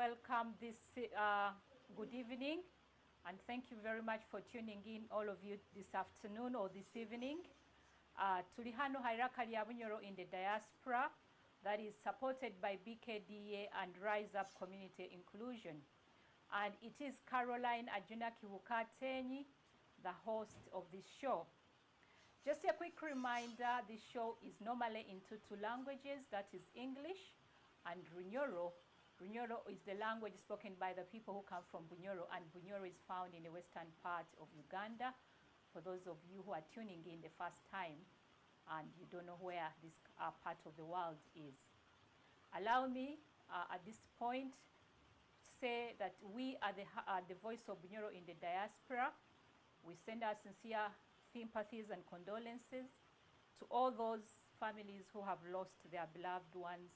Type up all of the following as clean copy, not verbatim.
Welcome this good evening, and thank you very much for tuning in, all of you, this afternoon or this evening. Tuli hano Hairaka lya Bunyoro in the diaspora, that is supported by BKDA and Rise Up Community Inclusion. And it is Caroline Ajuna Kiwukatenyi, the host of this show. Just a quick reminder, this show is normally in two languages, that is English and Bunyoro. Bunyoro is the language spoken by the people who come from Bunyoro, and Bunyoro is found in the western part of Uganda. For those of you who are tuning in the first time and you don't know where this part of the world is. Allow me at this point to say that we are the voice of Bunyoro in the diaspora. We send our sincere sympathies and condolences to all those families who have lost their beloved ones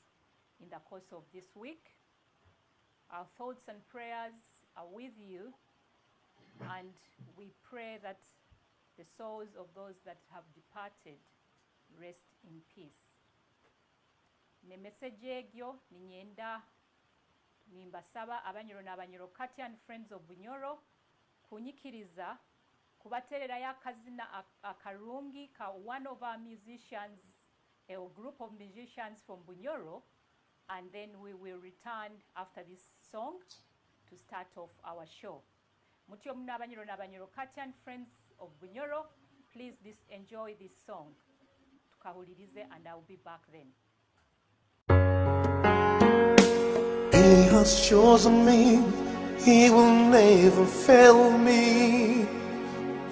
in the course of this week. Our thoughts and prayers are with you, and we pray that the souls of those that have departed rest in peace. Ne message egyo ninyenda nimbasaba Abanyoro n'Abanyoro Kati and friends of Bunyoro kunyikiriza kubatererayo akazina akarungi ka one of our musicians, a group of musicians from Bunyoro, and then we will return after this song to start off our show. Mutyo muna Abanyoro n'Abanyoro Kati and friends of Bunyoro, please enjoy this song. Tukahulirize, and I will be back then. He has chosen me, he will never fail me.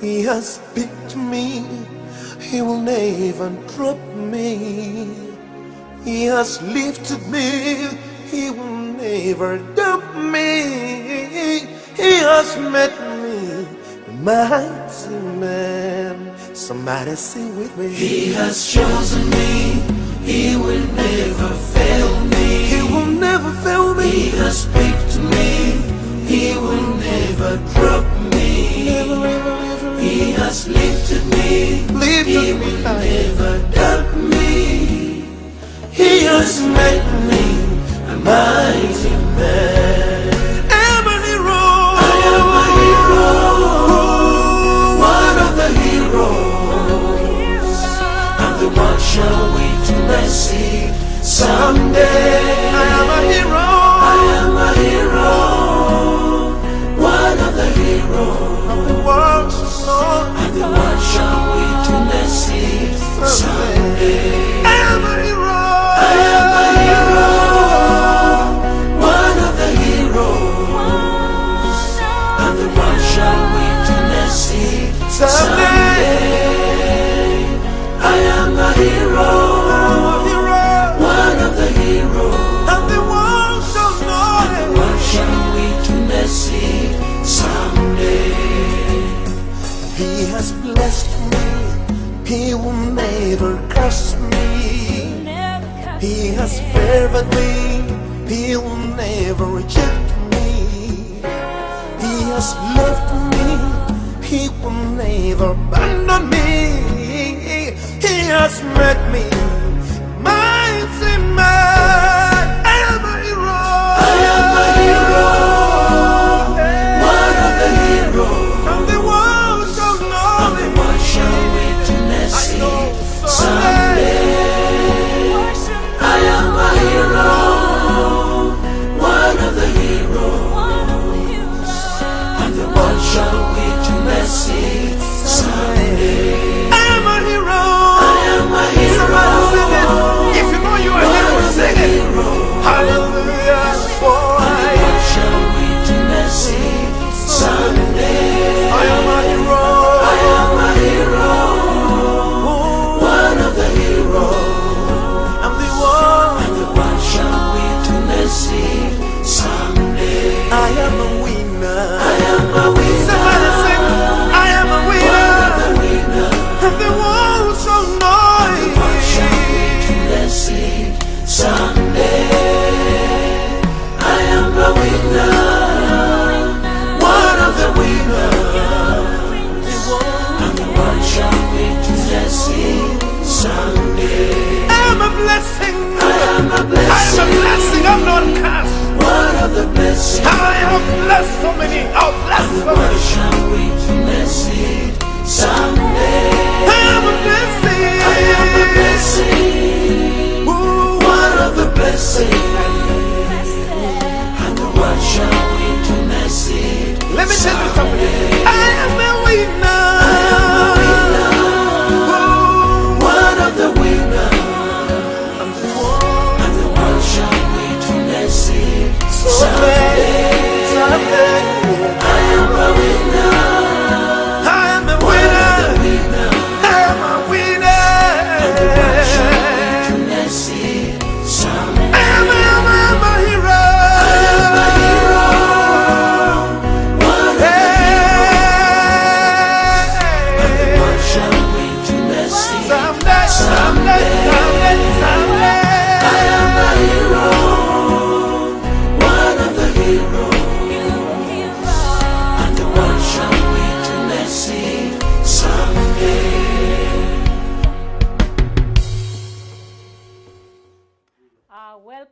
He has picked me, he will never drop me. He has lifted me, he will never dump me. He has made me a mighty man. Somebody sing with me. He has chosen me, he will never fail me. He will never fail me. He has picked me, he will never drop me. Never, ever, ever. He has lifted me, he will never dump me. He has made me a mighty man. I'm a hero. I am a hero, one of the heroes. I'm the one shall wait to mercy someday. I am a hero. I am a hero, one of the heroes. I'm the one shall I'm the one shall wait to mercy someday. I am a hero. I am a hero, one of the heroes. I'm the one shall wait to mercy someday. I am a hero, one of the heroes. I'm the one shall know. I'm the one shall wait to mercy someday. He has blessed me, he will never curse me. He has favored me, he will never reject me. He has loved me, he will never abandon me. He has made me mighty man. I am a hero. I am a hero, one of the heroes. I'm the one shall know. I'm the one shall wait to mercy someday. I am a hero, one of the heroes. I'm the one shall wait to mercy someday.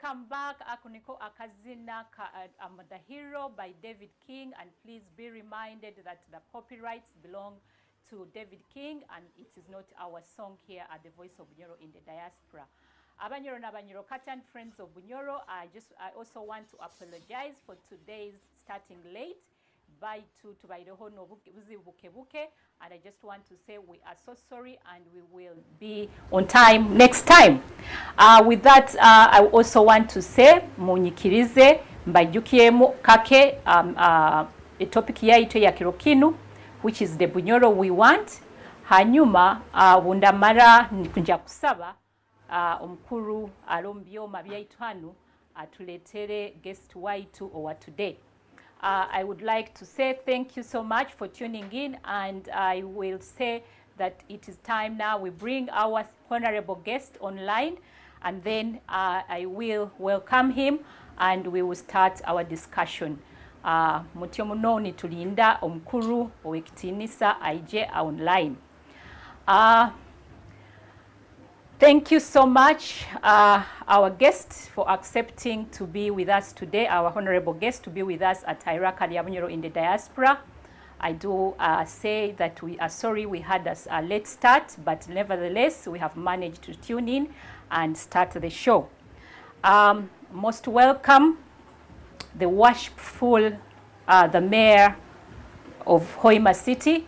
welcome back. Akuniko akazina The Hero by David King, and please be reminded that the copyrights belong to David King, and it is not our song here at the Voice of Bunyoro in the Diaspora. Abanyoro na Banyoro Katan, friends of Bunyoro, I also want to apologize for today's starting late. By and I just want to say we are so sorry, and we will be on time next time. With that, I also want to say munyikirize mbajukiemu kake a topic yaitu ya kirokinu, which is the Bunyoro we want. Hanyuma bundamara nkunja kusaba omukuru alombyo mabyaitu hanu atuletere guest waitu owa today. I would like to say thank you so much for tuning in, and I will say that it is time now we bring our honorable guest online, and then I will welcome him and we will start our discussion. Mutyo muno nitulinda omukuru owekitinisa aije online. Thank you so much, our guest, for accepting to be with us today, our honorable guest to be with us at Hairaka lya Bunyoro in the Diaspora. I do say that we are sorry we had a late start, but nevertheless, we have managed to tune in and start the show. Most welcome, the worshipful, the mayor of Hoima City,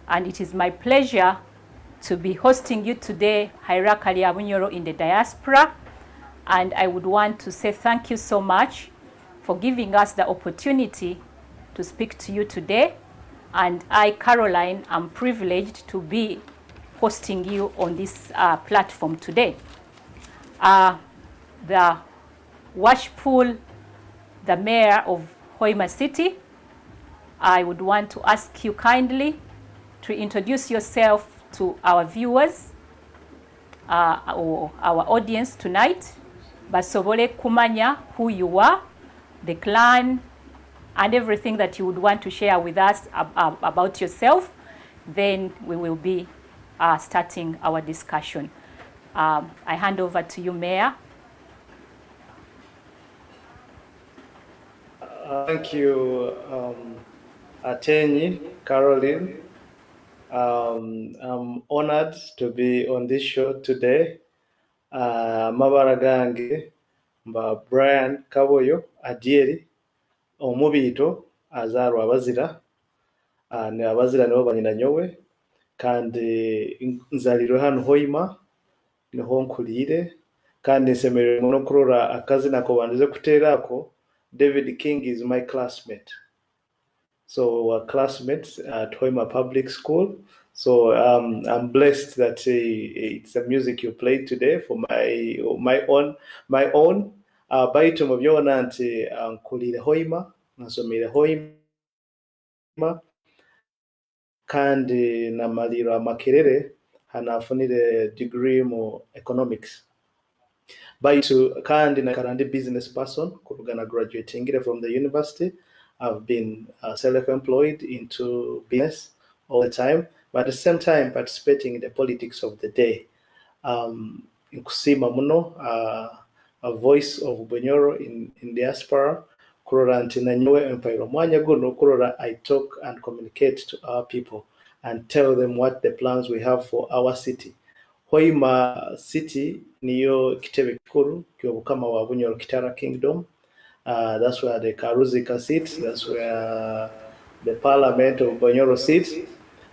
and it is my pleasure to be hosting you today, Hairaka lya Bunyoro in the Diaspora. And I would want to say thank you so much for giving us the opportunity to speak to you today. And I, Caroline, am privileged to be hosting you on this platform today. The worshipful, the mayor of Hoima City, I would want to ask you kindly to introduce yourself to our viewers, or our audience tonight, basobole kumanya who you are, the clan, and everything that you would want to share with us about yourself. Then we will be starting our discussion. I hand over to you, Mayor. Thank you, Ateni, Caroline. I'm honored to be on this show today. Mabaragange mba Brian Kaboyo Adieri omubito azarwa abazira ne abazira nibo banyina nyowe kandi nzalirwe hano Hoima niho nkulire kandi nsemerere muno kurora akazina ko banduze kuterako. David King is my classmate. So we're classmates at Hoima Public School. So I'm blessed that it's the music you played today for my own. Baitu mubyona nti nkulire Hoima, nasomere Hoima, kandi namalira Makerere hanafunire degree mu economics. Baitu kandi nakarandi business person kurugana graduating from the university. I've been self-employed into business all the time, but at the same time participating in the politics of the day. Nkusima muno, a voice of Bunyoro in diaspora. Kurora ntina nyowe empire mwanya guno kurora I talk and communicate to our people and tell them what the plans we have for our city. Hoima City niyo kitebe kikuru kyobukama wa Bunyoro Kitara Kingdom. That's where the Karuzika sits. That's where the Parliament of Bunyoro sits.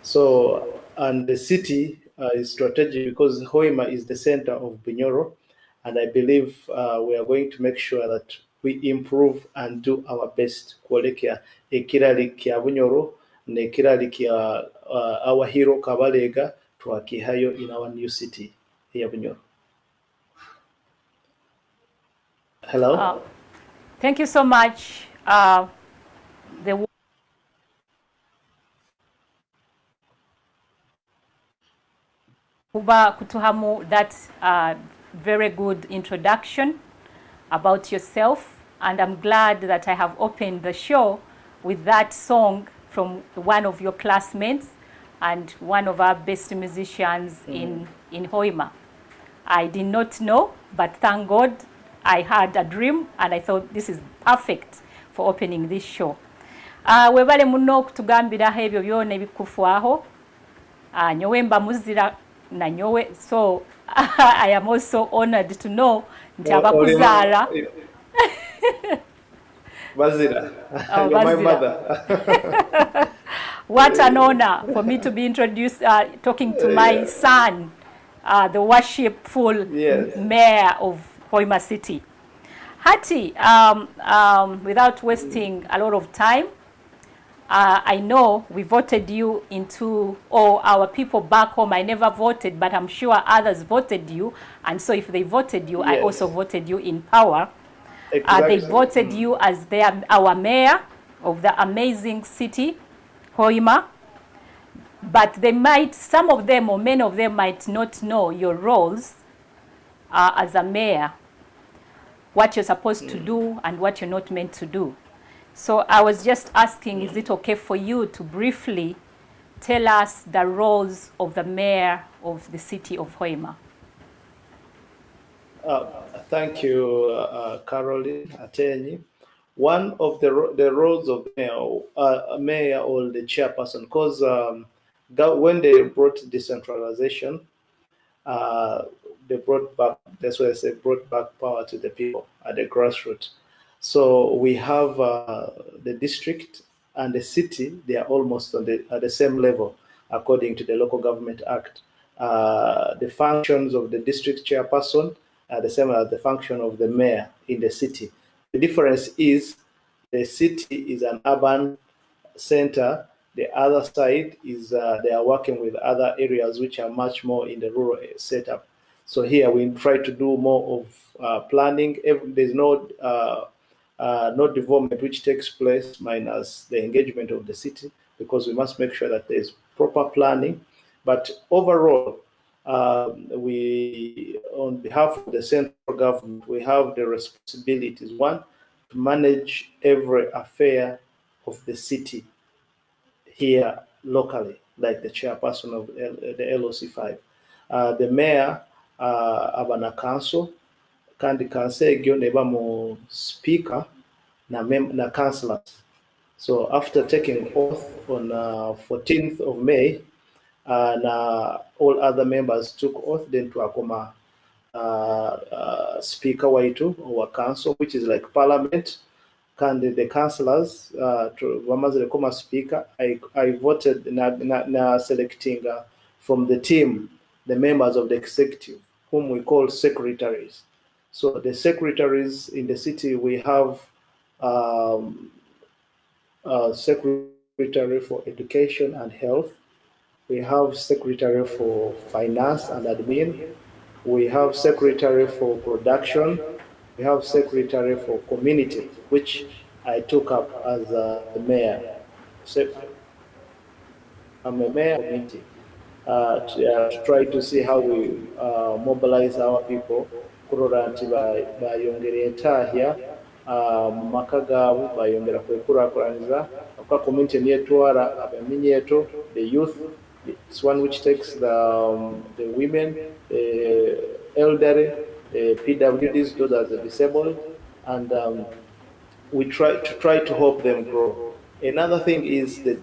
So, and the city is strategic because Hoima is the center of Bunyoro, and I believe we are going to make sure that we improve and do our best. Kuolekia ekirali kia Bunyoro, ne kirali kia our hero Kabalega tuakihayo in our new city here Bunyoro. Hello. Thank you so much. Kutuhamu, that's very good introduction about yourself, and I'm glad that I have opened the show with that song from one of your classmates and one of our best musicians in Hoima. I did not know, but thank God I had a dream and I thought this is perfect for opening this show. Webale muno okutugambiraho ebyo byona ebikufwaho. Nyowe mba muzira na nyowe, so I am also honored to know nti abakuzaala Bazira. Oh, You're my Bazira. mother. What an honor for me to be introduced, talking to my son, the worshipful Yes. mayor of Hoima City. Hati, without wasting a lot of time, I know we voted you into, or our people back home, I never voted, but I'm sure others voted you. And so if they voted you, I Yes. also voted you in power. They Exactly. voted you as our mayor of the amazing city, Hoima. But they might, some of them or many of them might not know your roles as a mayor, what you're supposed to do and what you're not meant to do. So I was just asking, is it okay for you to briefly tell us the roles of the mayor of the city of Hoima? Thank you, Caroline Atenyi. One of the roles of mayor or the chairperson, because when they brought decentralization, they brought back, that's why I say brought back power to the people at the grassroots. So we have the district and the city, they are almost at the same level according to the Local Government Act. The functions of the district chairperson are the same as the function of the mayor in the city. The difference is the city is an urban center. The other side is they are working with other areas which are much more in the rural setup. So here we try to do more of planning. There's no development which takes place minus the engagement of the city, because we must make sure that there's proper planning. But overall, we, on behalf of the central government, we have the responsibilities, one, to manage every affair of the city here locally, like the chairperson of the LOC5. The mayor abana council, kandi council egyo neba mu speaker na councillors. So after taking oath on 14th of May, and all other members took oath, then to akoma speaker waitu or council, which is like parliament. Kandi the councillors to wamazile koma speaker, I voted na selecting from the team the members of the executive, whom we call secretaries. So the secretaries in the city, we have secretary for education and health. We have secretary for finance and admin. We have secretary for production. We have secretary for community, which I took up as the mayor. So I'm a mayor community to try to see how we mobilize our people. Kurora nti bayongera entahya mu maka gaabwe, bayongera kwekurakuraniza okuba community niyetwala abamenyeeto, the youth. It's one which takes the women, the elderly, the PWDs, those are the disabled, and we try to help them grow. Another thing is the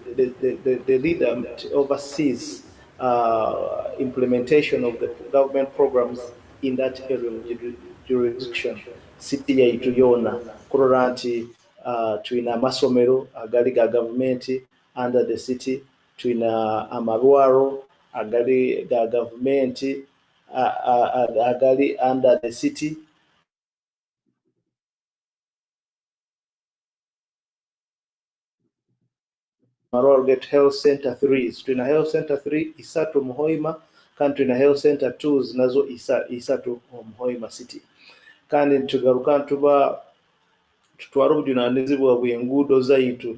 leader oversees implementation of the government programs in that area of jurisdiction. City yaitu yona kurora nti tuina amasomero agali ga gavumenti under the city, tuina amalwaro agali ga gavumenti agali under the city. Marol get health center 3, tuina health center 3 isatu Muhoima, kandi tuina health center 2 nazo isatu Muhoima city. Kandi tugaruka tuba tutwara obujunaanizibwa bw'enguudo zaitu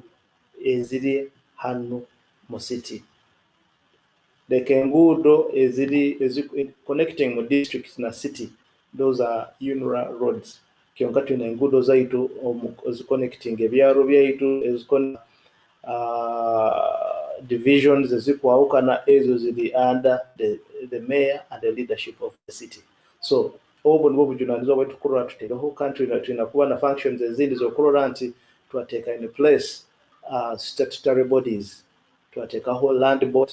eziri hano mu city. Like enguudo eziri connecting mu districts na city, those are UNRA roads. Kyonka tuina enguudo zaitu eziconnecting ebyaro byaitu, ezikona divisions ezikwawukana, ezo ziri under the mayor and the leadership of the city. So obwo nibwo bujunaanyizibwa bwe tukulora tuteereho country tulina kuba na functions ezindi z'okulora nti twateeka in place statutory bodies, twateekaho land board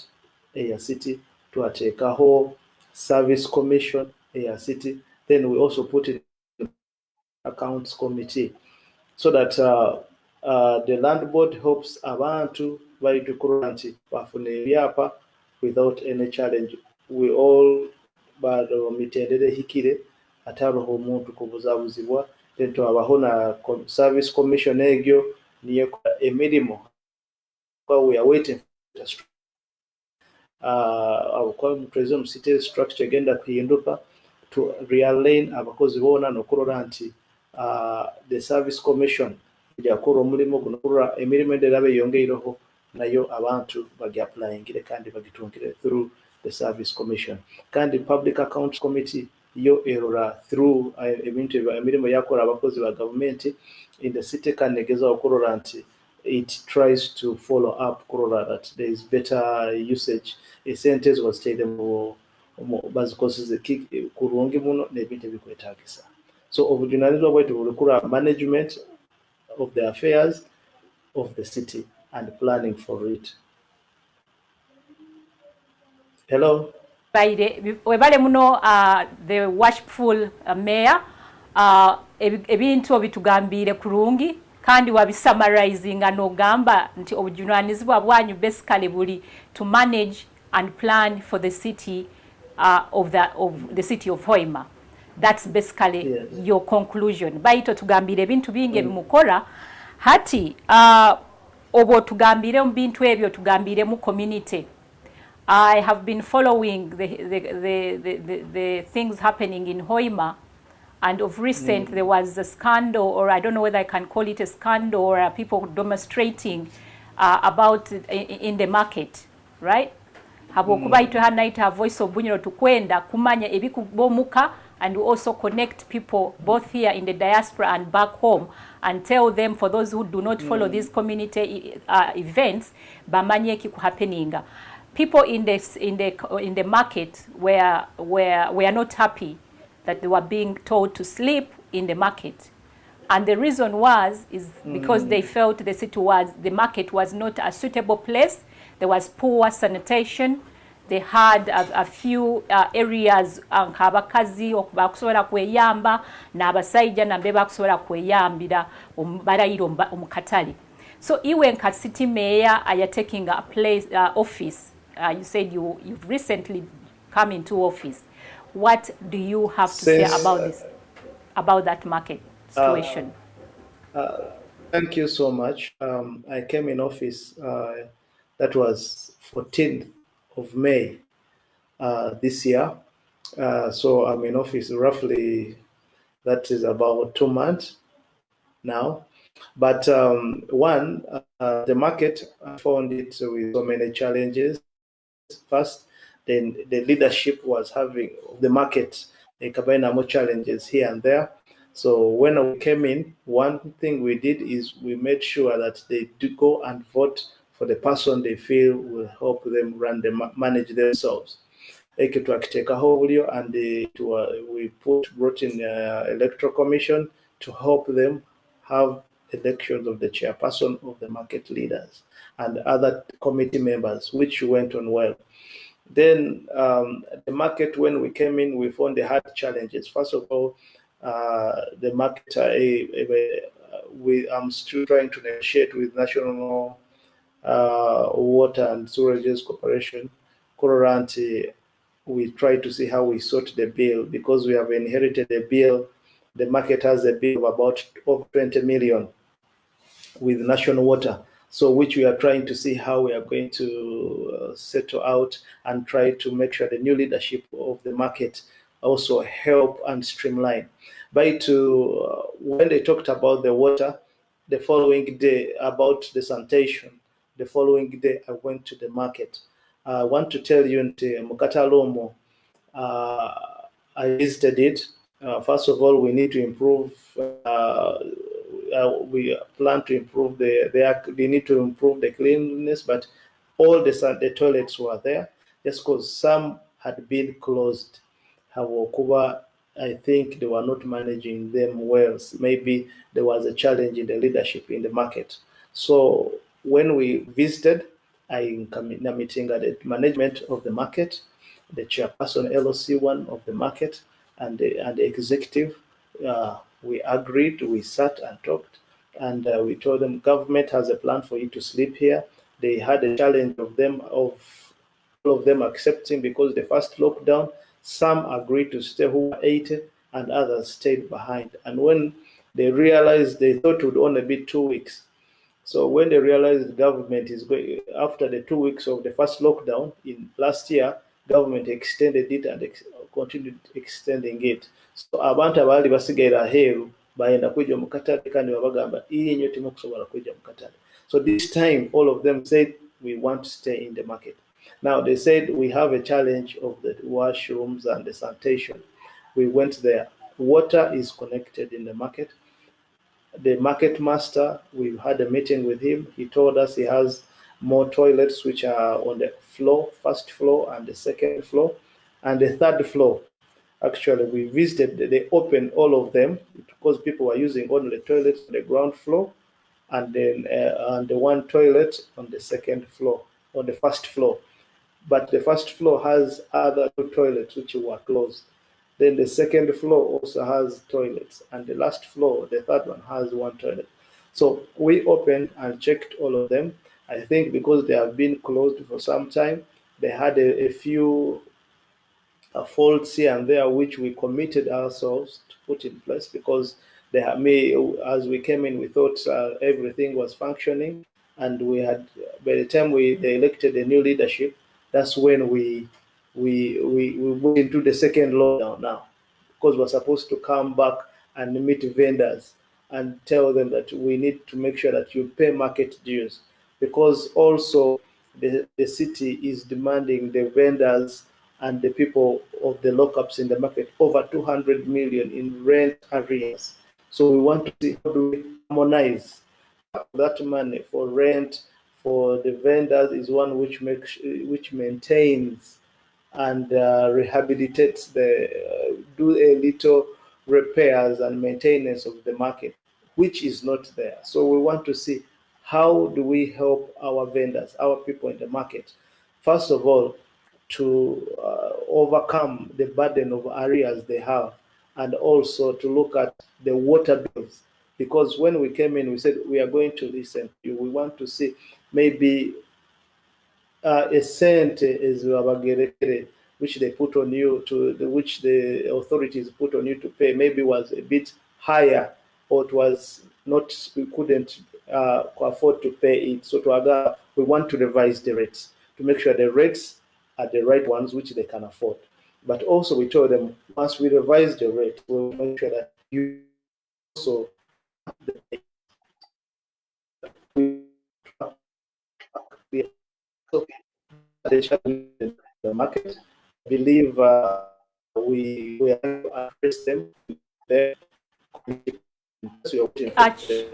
eya city, twateekaho service commission eya city, then we also put in accounts committee so that the land board helps abantu balitukulora nti bafuna ebyapa without any challenge. We all bado mitendere hikire ataroho omuntu kubuzabuzibwa, then twabaho na service commission egyo niyo emirimu we are waiting kwa mutuweze city structure genda kuhinduka to realign abakozi boona n'okulora nti the service commission yakora omulimo guno kurora emirimu endala beyongeireho nayo abantu bagiapplyingire kandi bagitungire through the service commission. Kandi public accounts committee yo erora through ebintu emirimu yakora abakozi ba government in the city kandi negeza okurora nti it tries to follow up kurora that there is better usage. A sentence was stated mu bazikoze kurungi muno nebintu bikwetagisa. So obujunaanyizibwa bwaitu buli kurora management of the affairs of the city and planning for it. Hello. Webale muno the worshipful mayor ebintu obitugambire kurungi kandi wabisummarizing n'ogamba nti obujunaanyizibwa bwanyu basically buli to manage and plan for the city of the city of Hoima. That's basically your conclusion. Baito tugambire ebintu bingi ebimukora hati obo tugambire mu bintu ebyo tugambire mu community. I have been following the things happening in Hoima, and of recent there was a scandal, or I don't know whether I can call it a scandal, or people demonstrating about in the market, right? Habokuba ito hanaita voice of Bunyoro tukwenda kumanya ebikubomuka, and we also connect people both here in the diaspora and back home and tell them, for those who do not follow these community events, bamanye kiku happeninga. People in the market were not happy that they were being told to sleep in the market, and the reason is because they felt the market was not a suitable place. There was poor sanitation. They had a few areas nk'abakazi okubakusobola kweyamba n'abasajja nambe bakusobola kweyambira barayiro omukatale. So iwe nka city mayor are you taking a place office? You said you've recently come into office. What do you have to say about this, about that market situation? Thank you so much. I came in office, that was 14th of May this year. So I'm in office roughly, that is about 2 months now. But the market, I found it with so many challenges. First, then the leadership was having the market more challenges here and there. So when we came in, one thing we did is we made sure that they do go and vote for the person they feel will help them manage themselves. And we brought in electoral commission to help them have elections of the chairperson of the market leaders and other committee members, which went on well. Then the market, when we came in, we found they had challenges. First of all, the market, I'm still trying to negotiate with National Water and Sewerage Corporation, Kororanti. We try to see how we sort the bill, because we have inherited a bill. The market has a bill of about over 20 million with National Water. So which we are trying to see how we are going to settle out and try to make sure the new leadership of the market also help and streamline. When they talked about the water, the following day about the sanitation, the following day I went to the market. I want to tell you, Mukatalomo, I visited it. First of all, we need to improve. We plan to improve they need to improve the cleanliness, but all the toilets were there, just because some had been closed. Hawokuba I think they were not managing them well. Maybe there was a challenge in the leadership in the market. So when we visited, I come in a meeting at the management of the market, the chairperson LOC1 of the market, and the executive. We agreed, we sat and talked, and we told them government has a plan for you to sleep here. They had a challenge of all of them accepting, because the first lockdown, some agreed to stay who were 80 and others stayed behind. And when they realized, they thought it would only be 2 weeks. So when they realized the government is going, after the 2 weeks of the first lockdown in last year, government extended it and continued extending it. So abantu abaali basigaira aheeru bayenda kwijja mu katale kandi babagamba iyi nnyo temukusobola kwijja mu katale. So this time all of them said we want to stay in the market. Now they said we have a challenge of the washrooms and the sanitation. We went there. Water is connected in the market. The market master, we had a meeting with him. He told us he has more toilets which are on the floor, first floor and the second floor, and the third floor. Actually, we visited, they opened all of them because people were using only the toilets on the ground floor, and then and the one toilet on the second floor, on the first floor. But the first floor has other two toilets which were closed. Then the second floor also has toilets, and the last floor, the third one, has one toilet. So we opened and checked all of them. I think because they have been closed for some time, they had a few faults here and there, which we committed ourselves to put in place, because they have as we came in, we thought everything was functioning, and we had, by the time they elected a new leadership, that's when we went into the second lockdown now, because we're supposed to come back and meet vendors and tell them that we need to make sure that you pay market dues, because also the city is demanding the vendors and the people of the lockups in the market over 200 million in rent arrears. So we want to see how do we harmonize that money for rent for the vendors is one which maintains and rehabilitates do a little repairs and maintenance of the market, which is not there. So we want to see how do we help our vendors, our people in the market, first of all, to overcome the burden of arrears they have, and also to look at the water bills. Because when we came in, we said we are going to listen to you. We want to see maybe a cent is which they put on you which the authorities put on you to pay, maybe was a bit higher, or it was not, we couldn't afford to pay it. So we want to revise the rates to make sure the rates are the right ones which they can afford. But also we told them once we revise the rate, we'll make sure that you also the market. I believe we have to address them.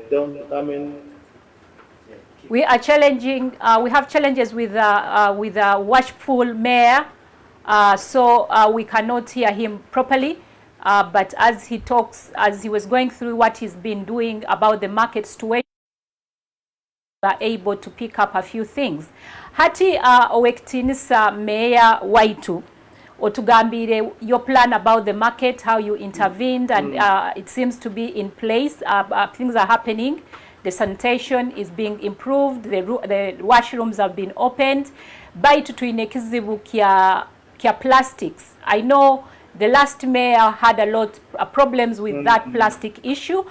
Don't come in. We are challenging. We have challenges with a watchful mayor, so we cannot hear him properly. But as he talks, as he was going through what he's been doing about the market situation, we are able to pick up a few things. Hati owektinisa mayor waitu otugambire your plan about the market, how you intervened, and it seems to be in place. Things are happening. The sanitation is being improved. The washrooms have been opened. Baitu tuine kizibu kia plastics. I know the last mayor had a lot of problems with that plastic issue.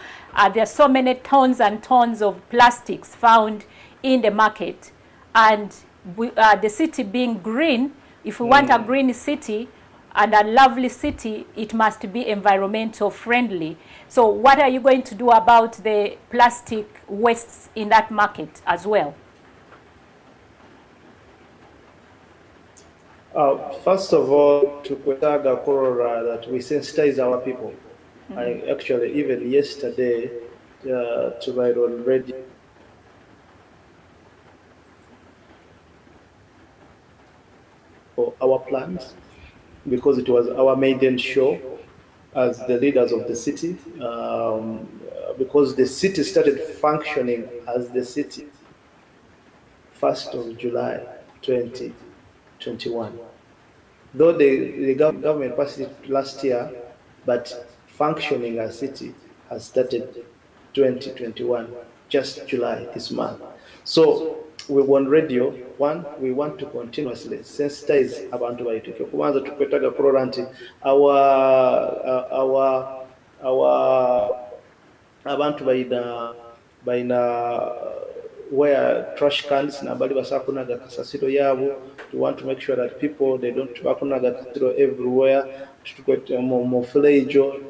There are so many tons and tons of plastics found in the market. And the city being green, if we want a green city and a lovely city, it must be environmental friendly. So what are you going to do about the plastic wastes in that market as well? First of all, to Kwetaga Korora, that we sensitize our people. I actually, even yesterday, to write on radio, for our plans, because it was our maiden show. as the leaders of the city, because the city started functioning as the city 1st of July 2021. Though the government passed it last year, but functioning as city has started 2021, just July this month. So we want radio, one, we want to continuously sensitize abantu baitu. Kubanza tukwetaga kurora nti our abantu baina where trash cans na bali basakunaga kasasiro yabo. We want to make sure that people they don't bakunaga kasasiro everywhere. Tukwete mo flajo,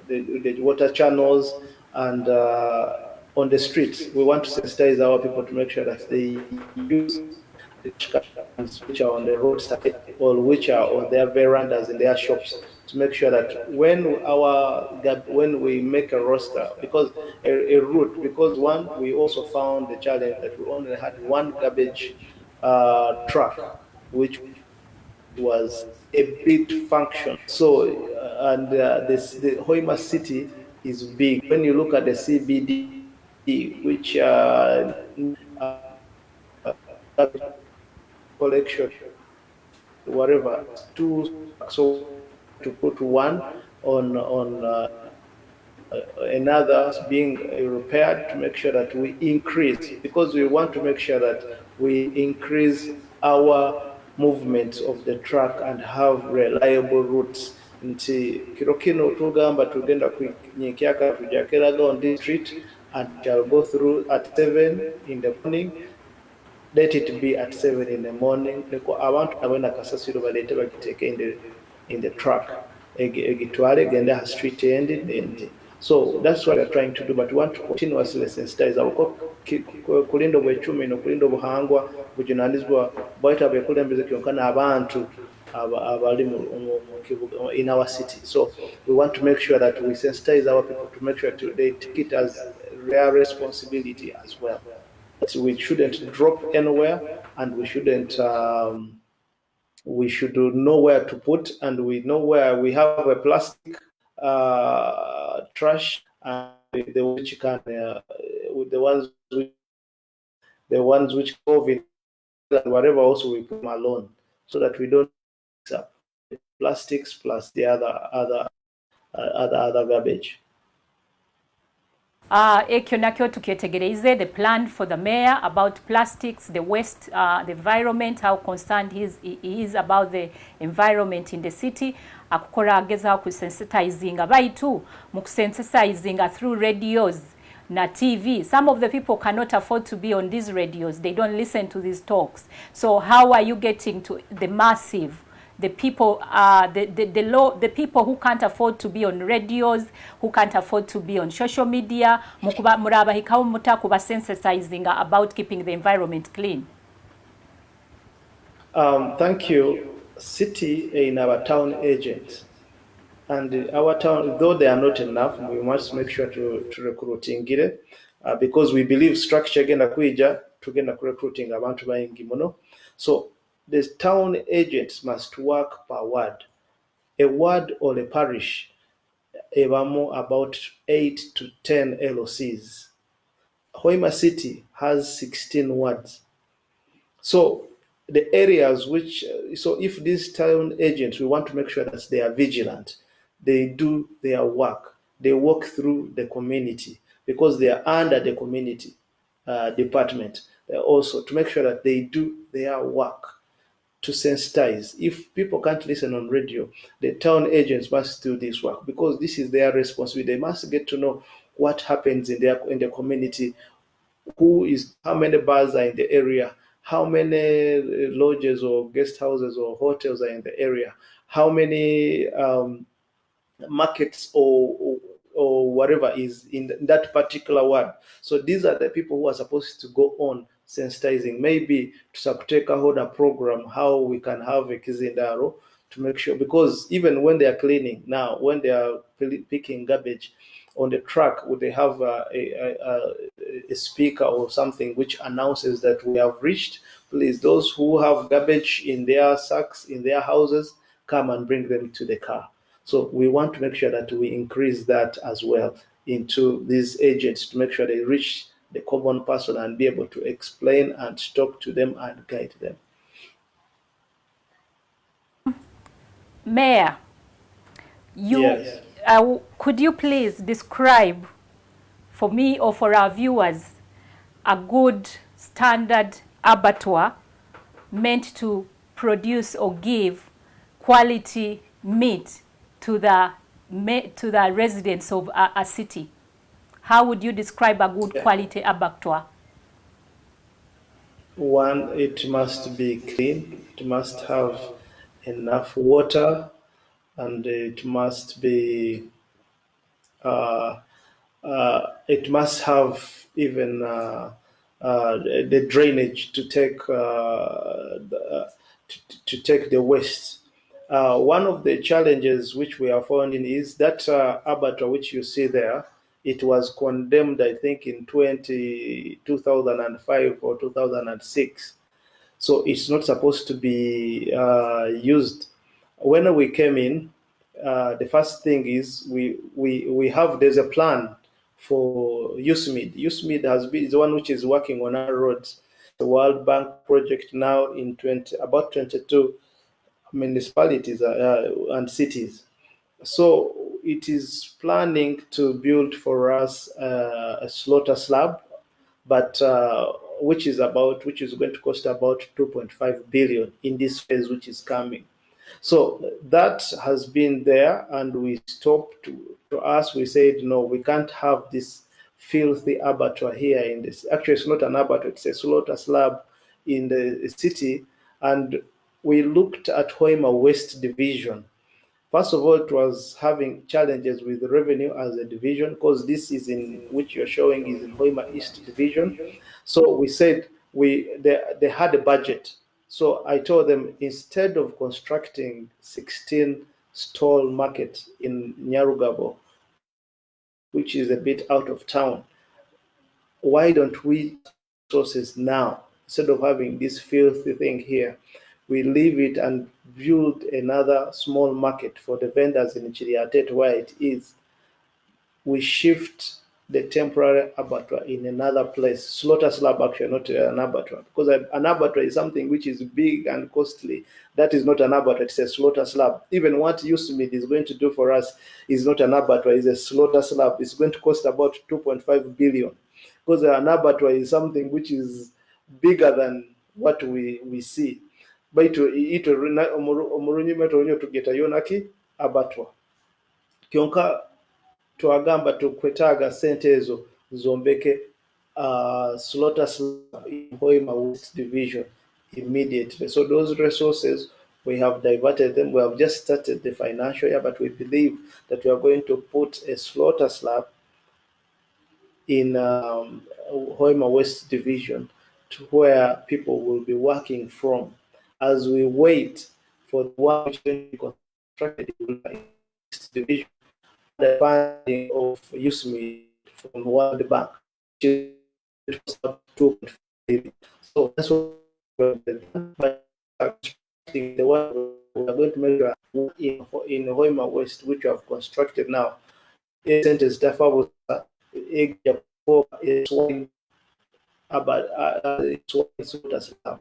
the water channels and on the streets. We want to sensitize our people to make sure that they use the cans which are on the roadside or which are on their verandas in their shops, to make sure that when we make a roster, because a route, because one, we also found the challenge that we only had one garbage truck, which was a big function. So, the Hoima city is big. When you look at the CBD, which collection, whatever, two, so to put one on another being repaired, to make sure that we increase, because we want to make sure that we increase our movement of the truck and have reliable routes. Nti kiro kino tugamba tugenda kunyikyaka tujakeraga on this street and shall go through at 7 in the morning. Let it be at 7 in the morning. Abantu abena kasasiro balete bagiteke in the truck. Egitwale genda ha street end. So that's what we're trying to do, but we want to continuously sensitize our kulinda obwechumi n'okulinda obuhangwa bujunanizibwa bwaita bekulembeze kyonkana abantu abali in our city. So we want to make sure that we sensitize our people to make sure they take it as their responsibility as well. So we shouldn't drop anywhere, and we shouldn't. We should know where to put, and we know where we have a plastic trash, and the which can the ones which COVID and whatever also we put them alone, so that we don't mix up the plastics plus the other garbage. Ekyo nakyo tukyetegereze the plan for the mayor about plastics, the waste, the environment, how concerned he is about the environment in the city. Akukora ageza kusensitizinga baitu mukusensitizinga through radios na TV. Some of the people cannot afford to be on these radios. They don't listen to these talks. So how are you getting to the massive? The people, the people who can't afford to be on radios, who can't afford to be on social media, murabahikawo mutakuba sensitizing about keeping the environment clean. Thank you. City in our town agents, and our town, though they are not enough, we must make sure to recruit ingire, because we believe structure genda kuija tugenda recruiting abantu bayingi muno. So the town agents must work per ward. A ward or a parish, ebamo about 8 to 10 LOCs. Hoima City has 16 wards. So the areas which, so if these town agents, we want to make sure that they are vigilant, they do their work, they walk through the community, because they are under the community department. Also to make sure that they do their work to sensitize. If people can't listen on radio, the town agents must do this work, because this is their responsibility. They must get to know what happens in the community, how many bars are in the area, how many lodges or guest houses or hotels are in the area, how many markets or whatever is in that particular ward. So these are the people who are supposed to go on sensitizing. Maybe to take a whole program how we can have a kizindaro to make sure, because even when they are cleaning now, when they are picking garbage on the truck, would they have a speaker or something which announces that we have reached? Please, those who have garbage in their sacks, in their houses, come and bring them to the car. So we want to make sure that we increase that as well into these agents to make sure they reach the common person and be able to explain and talk to them and guide them. Mayor, Yes. could you please describe for me or for our viewers a good standard abattoir meant to produce or give quality meat to the residents of a city? How would you describe a good quality abattoir? One, it must be clean, it must have enough water, and it must be, it must have even the drainage to take to take the waste. One of the challenges which we are finding is that abattoir which you see there, it was condemned, I think, in 2005 or 2006. So it's not supposed to be used. When we came in, the first thing is there's a plan for USMID. USMID is the one which is working on our roads. The World Bank project now in about 22 municipalities and cities. So it is planning to build for us a slaughter slab, but which is going to cost about 2.5 billion in this phase which is coming. So that has been there, and we stopped. To us, we said no, we can't have this filthy abattoir here in this. Actually, it's not an abattoir; it's a slaughter slab in the city, and we looked at Hoima West Division. First of all, it was having challenges with the revenue as a division, because this is in which you're showing is in Hoima East Division. So we said they had a budget. So I told them, instead of constructing 16 stall market in Nyarugabo, which is a bit out of town, why don't we resources now, instead of having this filthy thing here, we leave it and build another small market for the vendors in Chiriatet where it is. We shift the temporary abattoir in another place, slaughter slab actually, not an abattoir, because an abattoir is something which is big and costly. That is not an abattoir, it's a slaughter slab. Even what USMID is going to do for us is not an abattoir, it's a slaughter slab. It's going to cost about 2.5 billion, because an abattoir is something which is bigger than what we see. Baitu ito omurunyi meto tugetayo naki abattoir. Kyonka twagamba tukwetaaga sente ezo zombeke slaughter slab in Hoima West Division immediately. So those resources, we have diverted them. We have just started the financial year, but we believe that we are going to put a slaughter slab in Hoima West Division, to where people will be working from as we wait for the one which is going to be constructed in West Division, the funding of USMID from World Bank, which is about 2.5 billion. So that's what we're doing. But the one we are going to measure in Hoima West, which we have constructed now, centers therefore is one about it's one sort of stuff.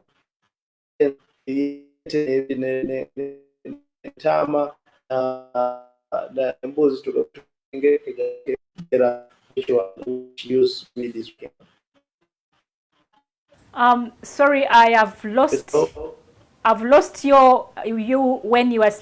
Tama the embozi to use with this game. Sorry, I've lost you when you were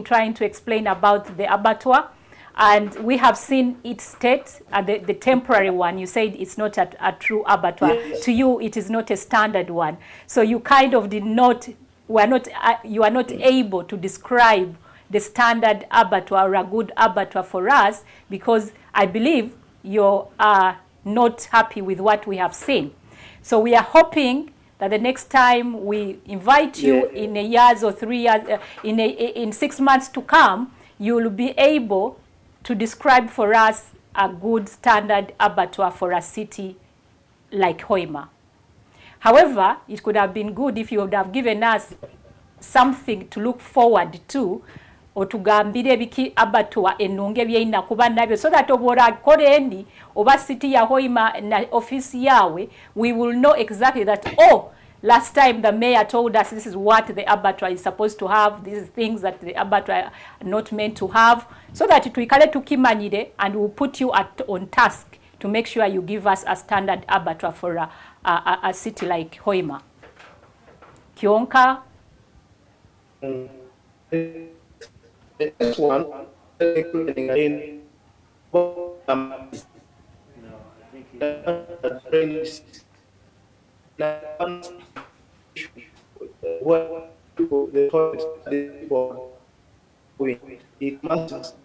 trying to explain about the abattoir, and we have seen it state the temporary one. You said it's not a true abattoir. Yes. To you, it is not a standard one. So you kind of you are not able to describe the standard abattoir or a good abattoir for us, because I believe you are not happy with what we have seen. So we are hoping that the next time we invite you in a year or 3 years, in 6 months to come, you will be able to describe for us a good standard abattoir for a city like Hoima. However, it could have been good if you would have given us something to look forward to otugambire biki abattoir ennunge byeyina kuba nabyo so that obora korendi oba city ya Hoima na office yawe we will know exactly that last time the mayor told us this is what the abattoir is supposed to have, these things that the abattoir are not meant to have, so that tuikale tukimanyire and we'll put you on task to make sure you give us a standard abattoir for a city like Hoima. Kionka? The next one, it must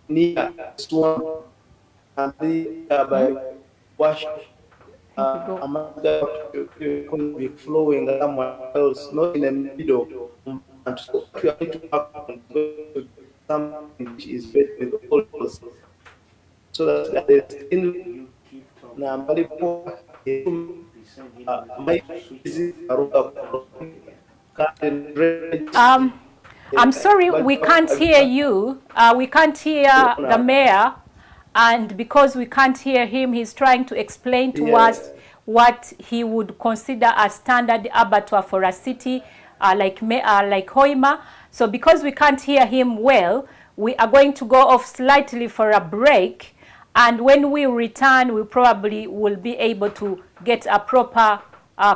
near storm and by wash could be flowing somewhere else, not in the middle. And so if you are going to work on something which is better with all so that there's in I'm sorry, we can't hear you. We can't hear the mayor, and because we can't hear him, he's trying to explain to us what he would consider a standard abattoir for a city like Hoima. So because we can't hear him well, we are going to go off slightly for a break, and when we return, we probably will be able to get a proper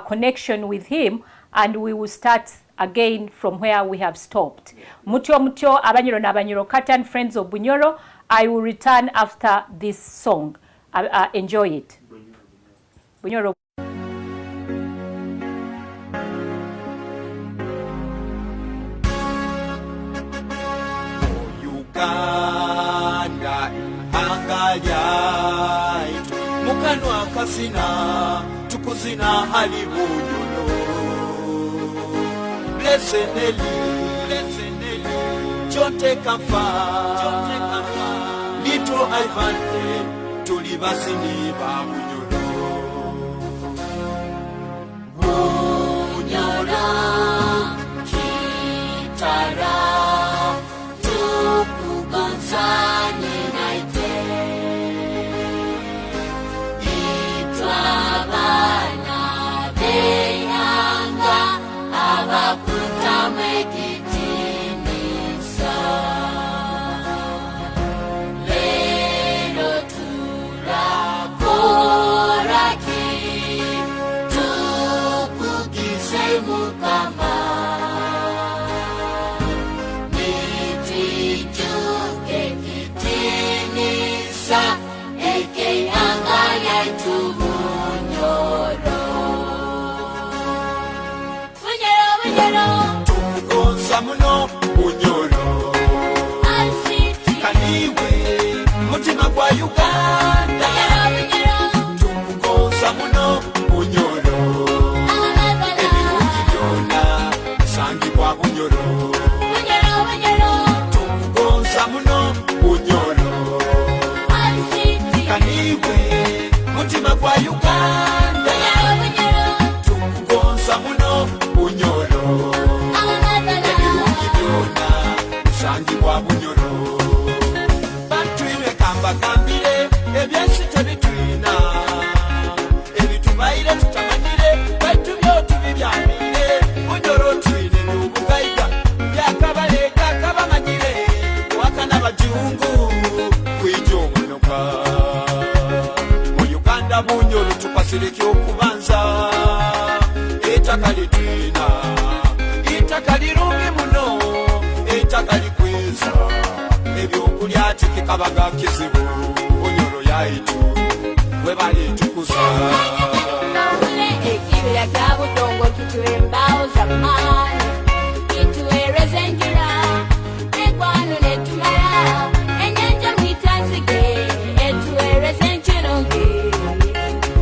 connection with him, and we will start again from where we have stopped. Mutyo Abanyoro na Abanyoro Katan, friends of Bunyoro, I will return after this song. Enjoy it. Bunyoro. Uganda angalia mukanwa kasina tukuzina hali Bunyoro. Blessed Nelly, Jonte Kamfa, Little Ivan, Tulibasini ba Bunyoro, Kitara, Tukugonzani naite, Itwabana Deyanga, Abaputa Mekitinisa, Lero Tura Koraki, Tukugise Mukama, Niti Juke Kitinisa, Eke Anga Yaitu Bunyoro. Tukugonza muno Bunyoro, Kaniwe mutima gwa Uganda. Tukugonza muno Bunyoro, ebirungi byonna bisangibwa Bunyoro. Tukugonza muno Bunyoro, Kaniwe mutima gwa Uganda. Tukugonza muno Bunyoro, ebirungi byonna bisangibwa Bunyoro. Batwire kambagambire ebyensi tebitwina, ebitubaire tutamanyire baitu byo tubibyamire. Bunyoro twine n'obugaiga byakabaleka kabamanyire wakana bajungu kwija omunoka mu Uganda. Bunyoro tupasireke okubanza ettaka litwina, ettaka lirungi muno, ettaka likweza ebyokulya tikikabaga kizibu. Bunyoro yaitu bwe balitukuza. Ekibira kya budongo kituwe embaawo z'amaanyi, kituweereza enjula n'eggwano n'etumala, ennyanja mwitanzige etuweereza enkirungi.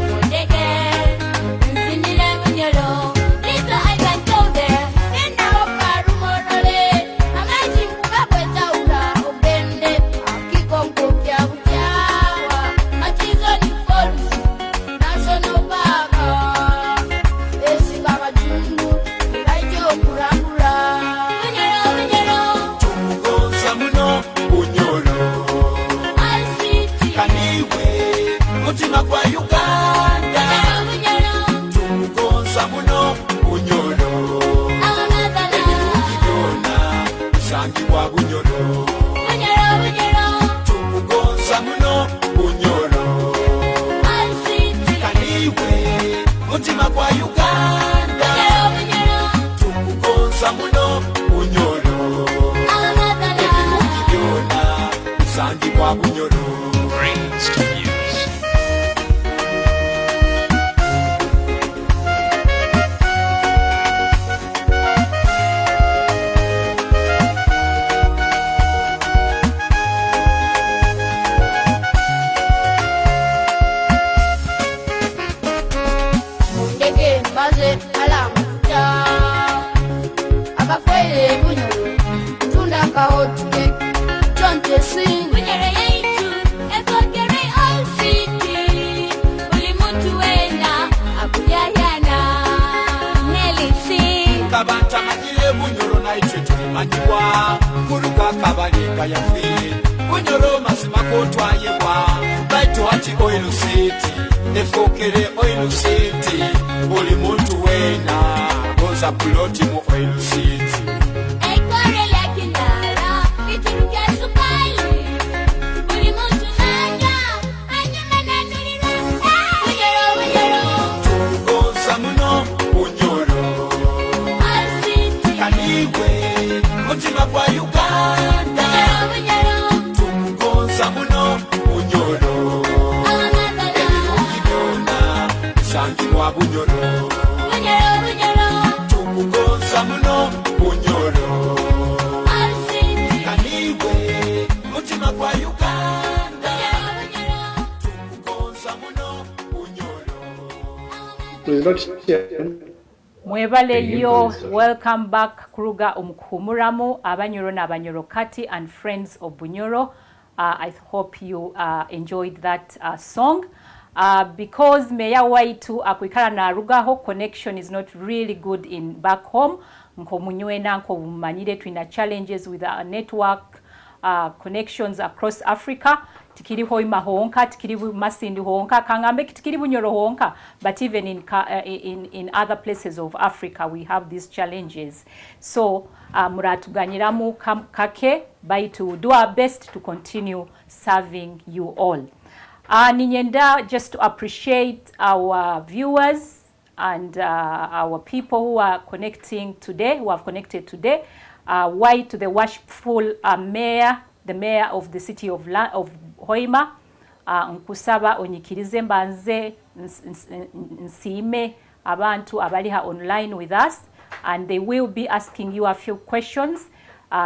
Mundeke nzinire Bunyoro, Little Ivan told there, nenda okarumorole, amazzi nkuba bwetawula obende, akiko nkupya butya. Bunyoro. Bunyoro, Bunyoro. Tumugonza muno Bunyoro. Alcity. Kaniwe mutima gwa Uganda. Bunyoro, Bunyoro. Tumugonza muno Bunyoro. Amatala. Ebiruki byona bisangibwa Bunyoro. Brains to use. Ndege mbaze alamuta. Abakwele Bunyoro. Tunda kaotuke. Chonche sing. Bunyoro yaitu. Efokere all city. Uli mutu wena. Akuyayana. Nelly sing. Kabanta majile Bunyoro na ichwe tulimanyiwa. Kuruka kabalinga ya fi. Bunyoro masima kotwayebwa. Baitu hati oil city. Efokere oil city. Buli muntu wena. Goza puloti mu oil city. Ekore lya kinara. Kiturukia sukali. Uli mutu nanya. Anyuma nanulira. Bunyoro, Bunyoro. Goza muno Bunyoro. All city. Kaniwe mutima gwa Uganda. Bunyoro, Bunyoro. Tumugonza muno Bunyoro. Amatala. Ukibona bisangibwa Bunyoro. Bunyoro, Bunyoro. Tumugonza muno Bunyoro. All city. Kaniwe mutima gwa Uganda. Bunyoro, Tumugonza muno Bunyoro. Please not share. Mwebaleyo, welcome back Kuruga Umukumuramu, Abanyoro n'Abanyoro Kati and friends of Bunyoro. I hope you enjoyed that song. Because Meya Waitu akuikala na Rugaho, connection is not really good in back home. Nko munywena, nko mumanyire twina challenges with our network connections across Africa. Tikiri Hoima honka, tikiri Masindi honka, kangambe tikiri Bunyoro honka. But even in other places of Africa, we have these challenges. So, muratuganyiramu kake, by to do our best to continue serving you all. Ninyenda, just to appreciate our viewers and our people who are connecting today, who have connected today. Why to the worshipful mayor, the mayor of the city of Hoima, nkusaba onyikirize mbanze nsime abantu abaliha online with us, and they will be asking you a few questions.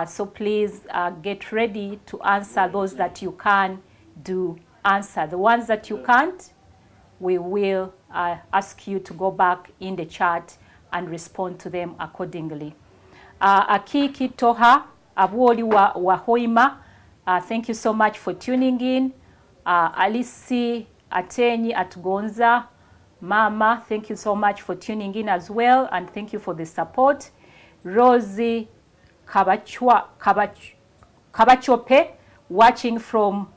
So please get ready to answer those that you can do. Answer the ones that you can't, we will ask you to go back in the chat and respond to them accordingly. Akiki Toha Abuoli wa Hoima, thank you so much for tuning in. Alisi Atenyi Atgonza, Mama, thank you so much for tuning in as well, and thank you for the support. Rosie Kabachope, watching from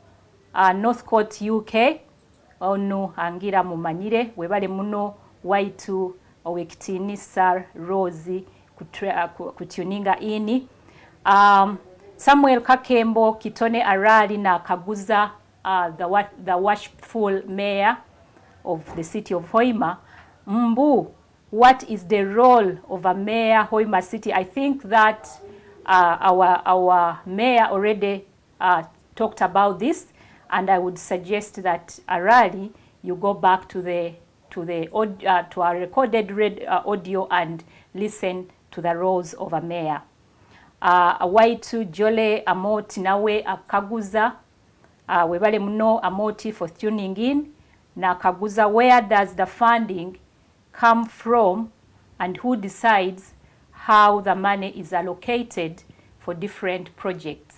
Northcote, UK. Onu angira mumanyire webale muno waitu owekitini Sir Rosie kutuninga ini. Samuel Kakembo Kitone Arali na Kaguza, the worshipful mayor of the city of Hoima. Mbu, what is the role of a mayor Hoima city? I think that our mayor already talked about this, and I would suggest that Arali, you go back to our recorded audio and listen to the roles of a mayor. Waitu Jole Amoti nawe akaguza, webale muno Amoti for tuning in. Na kaguza, where does the funding come from and who decides how the money is allocated for different projects?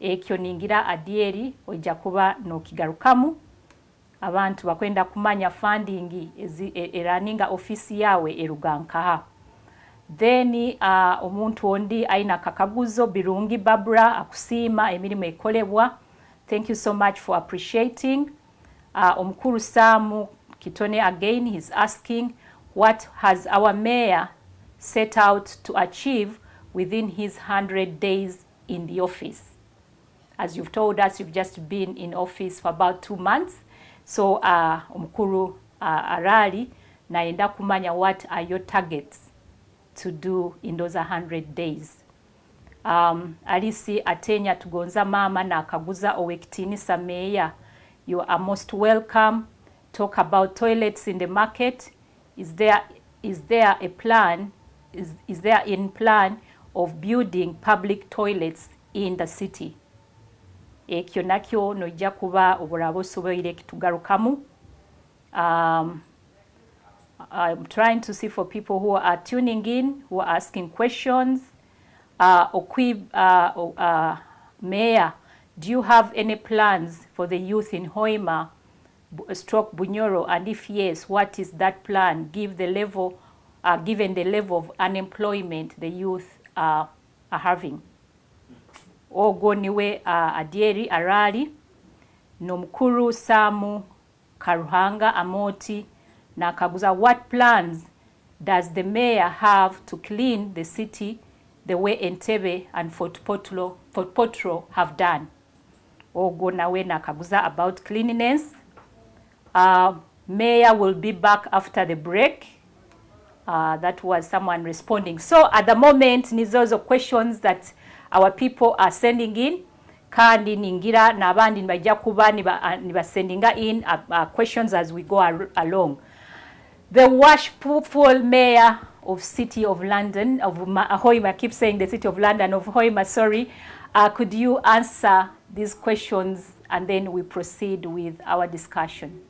Ekyo ningira adieri ojja kuba n'okigarukamu. Abantu bakwenda kumanya funding eraninga ofisi yawe erugankaha. Then omuntu ondi aina kakaguzo Birungi Barbara akusima emirimu ekolebwa. Thank you so much for appreciating. Omukuru Samu Kitone again, he's asking, what has our mayor set out to achieve within his 100 days in the office. As you've told us, you've just been in office for about 2 months. So omukuru arali naenda kumanya what are your targets to do in those 100 days. Alisi Atenya Tugonza Mama na Kaguza Owektinisa Meya, you are most welcome. Talk about toilets in the market. Is there a plan? Is there in plan of building public toilets in the city? Ekyo nakyo nojja kuba obulabo osoboire kitugarukamu. I'm trying to see for people who are tuning in, who are asking questions. Mayor, do you have any plans for the youth in Hoima, Bunyoro? And if yes, what is that plan? Given the level of unemployment the youth are having. Ogwo niwe Adieri Arali, Nomukuru Samu Karuhanga Amoti Nakaguza. What plans does the mayor have to clean the city the way Entebbe and Fort Potro have done? Ogwo nawe Nakaguza about cleanliness. Mayor will be back after the break. That was someone responding. So at the moment, nizozo questions that our people are sending in. Kandi ningira nabandi nibajja kuba nibasendinga in questions as we go along. The worshipful mayor of City of London, of Hoima, I keep saying the City of London, of Hoima, sorry. Could you answer these questions and then we proceed with our discussion?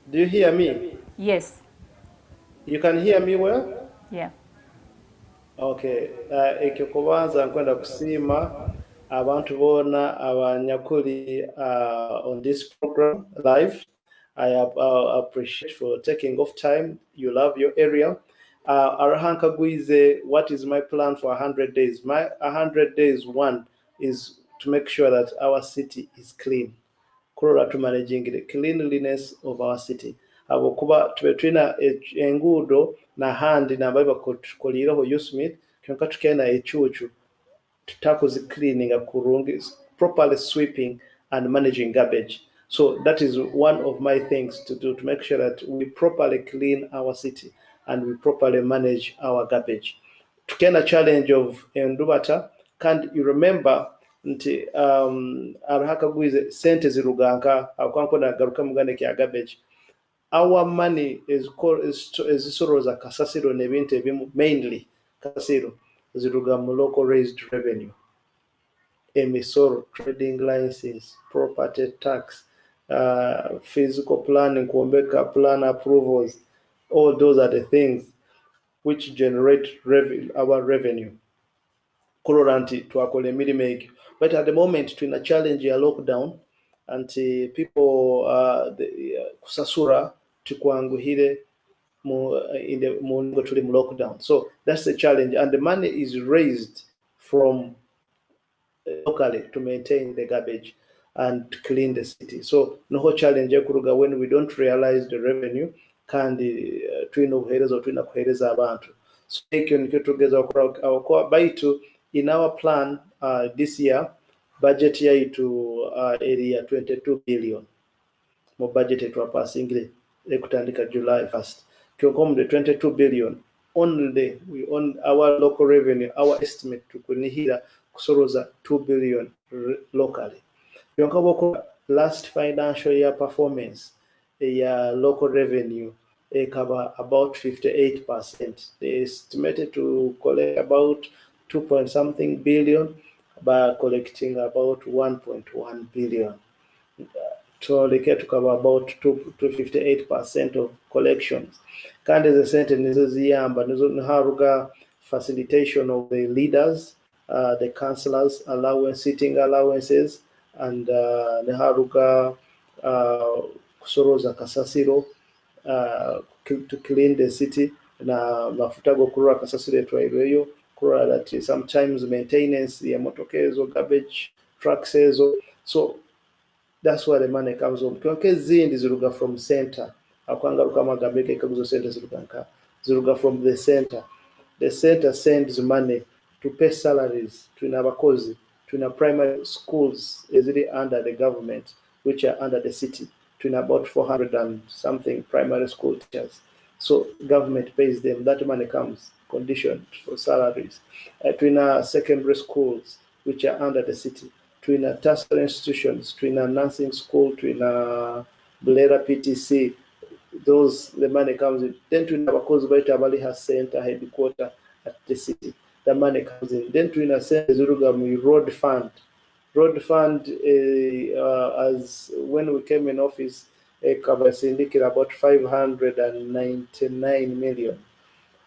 Do you hear me? Yes. You can hear me well? Yeah. Okay. Ekyo kubanza nkwenda kusima abantu bonna abanyakuli on this program live. I appreciate for taking off time. You love your area. Arahanka Guize, what is my plan for 100 days? My 100 days, one is to make sure that our city is clean. Kurora to managing the cleanliness of our city. Abokuba tubetwina engudo na handi na baba koliraho Yusmith kyonka tukena echuchu tutakoze cleaning akurungi, properly sweeping and managing garbage. So that is one of my things to do, to make sure that we properly clean our city and we properly manage our garbage. Tukena challenge of Ndubata, can't you remember nti arahaka guize sente ziruganka akwanko na garuka mugane kya garbage. Our money is sort of kasasiro nebintu ebimu, mainly kasasiro ziruga mu local raised revenue, emisoro, trading license, property tax, physical planning, kuombeka plan approvals. All those are the things which generate our revenue. Kuroranti twakole mirimeki. But at the moment twina challenge ya lockdown anti people kusasura tukwanguhire in the mungo tuli mu lockdown. So that's the challenge, and the money is raised from locally to maintain the garbage and to clean the city. So no challenge kuruga when we don't realize the revenue kandi twina obuhereza twina kuhereza abantu. So ekyo nikyo tugeza okora baitu in our plan this year budget yaitu area 22 billion mo budget etwa passing ekutandika July 1st. Kyokom the 22 billion only we on our local revenue, our estimate to kunihira kusoroza 2 billion locally. Yonkaboko last financial year performance ya local revenue cover about 58%. They estimated to collect about 2 billion by collecting about 1.1 billion. So they get to cover about 58% of collections. Kandi the sentence is yamba haruga facilitation of the leaders, the councillors, sitting allowances, and neharuga kusoroza kasasiro to clean the city na mafuta go kurura kasasiro etwairweyo kurura that sometimes maintenance ya motokezo, garbage trucks ezo. So that's where the money comes from. Kyonke zindi ziruga from center. Akwanga lukama gambeke kaguzo center ziruganka. ziruga from the center. The center sends money to pay salaries to abakozi, to primary schools easily under the government, which are under the city, to about 400 and something primary school teachers. So government pays them. That money comes conditioned for salaries. To secondary schools, which are under the city, to tertiary institutions, to nursing school, to Bulera PTC, the money comes in. Then to Nabakozi Baita Valley has center headquarter at the city. The money comes in. Then to Zurugam Road Fund. Road Fund, as when we came in office, covers indicated about 599 million.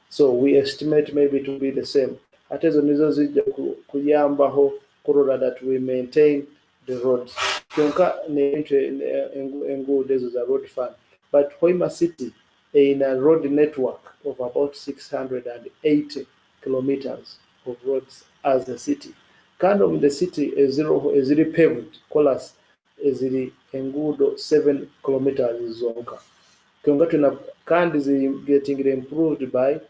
So we estimate maybe to be the same. Ate ezo nizo zijja kuyambaho kurora that we maintain the roads. Kyonka enguudo ezo za road fund. But Hoima City in a road network of about 680 kilometers of roads as a city. Kind of the city is zero paved, colas is enguudo 7 kilometers zonka. Kyonka tuna kandi is getting improved by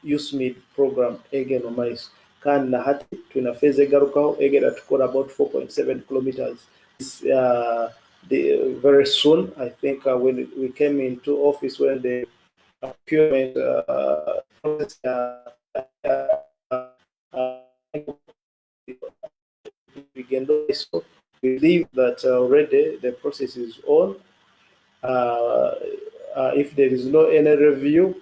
USMID program again on mais. Kandi na hati tuna phase egarukaho egera tukola about 4.7 kilometers. Very soon, I think when we came into office, when the procurement began, so we believe that already the process is on. If there is no any review,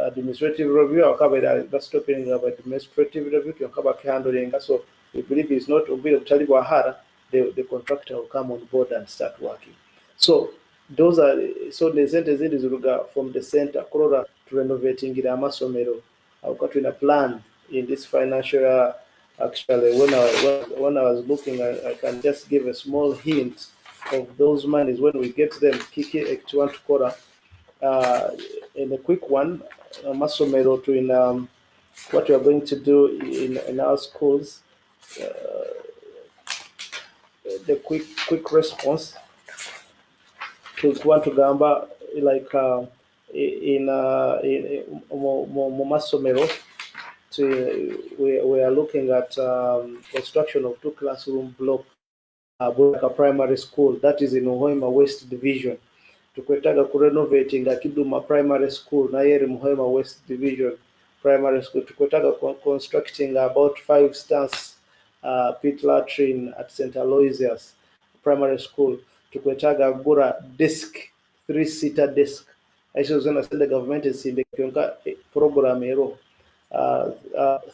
administrative review, I'll cover that stopping administrative review to cover handling. So we believe it's not obvious to Hara. The contractor will come on board and start working. So those are the centers from the center Korora to renovating the Amasomero. I've got in a plan in this financial year. Actually, when I was looking, I can just give a small hint of those monies when we get them. Kiki Ektuan Kora, in a quick one, Masomero to in what we are going to do in our schools. The quick response to Gamba, like in Masomero, we are looking at construction of 2 classroom block Buraka Primary School, that is in Hoima West Division. Tukwetaga kurenovating Kiduma Primary School, Nayeri Hoima West Division Primary School. Tukwetaga constructing about 5 stance pit latrine at St. Aloysius Primary School. Tukwetaga Gura desk, 3-seater desk. I was going to send the government is in the program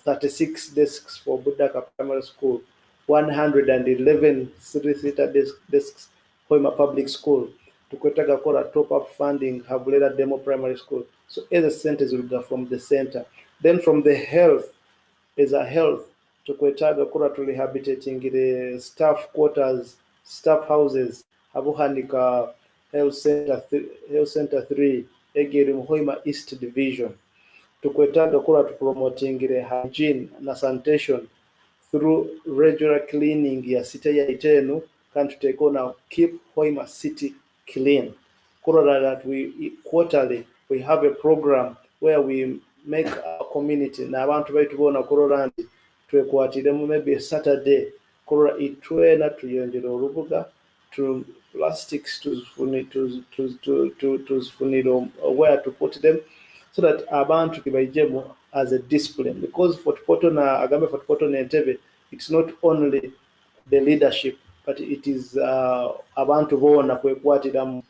36 desks for Budaka Primary School, 111 3-seater desks for my public school. Tukwetaga Kora top-up funding Habulera Demo Primary School. So as centers will go from the center. Then from the health, as a health, Tukwetaga Kora to rehabilitating the staff quarters, staff houses, Habuhanika Health Center 3, Egeri Hoima East Division. Tukwetaga Kora to promoting the hygiene and sanitation through regular cleaning ya city ya Itenu, can to take on keep Hoima City clean. Kora that we quarterly we have a program where we make our community na abantu baitu bona Kora to equatire maybe a Saturday Kora itwena tuyonjera olubuga to plastics to where to put them, so that abantu kibaijemo as a discipline, because for Poto na agambe for Poto na Entebbe, it's not only the leadership but it is abantu bona kwekwatira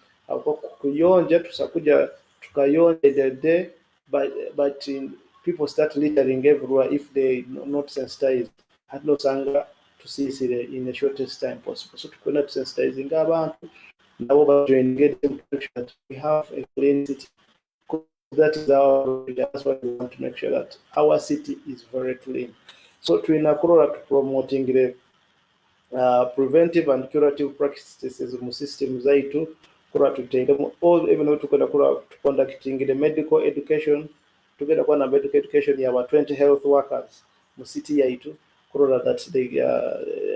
kuyonja tusakuja tukayonja the day, but people start littering everywhere if they not sensitized had no sanga to see it in the shortest time possible. So to connect sensitizing abantu nabo bajoin that we have a clean city. That is that's why we want to make sure that our city is very clean. So to Inakurora to promoting the preventive and curative practices in system zaitu Kura to take them all, even though to conducting the medical education together with medical education ya 20 health workers mu city yaitu Kura that they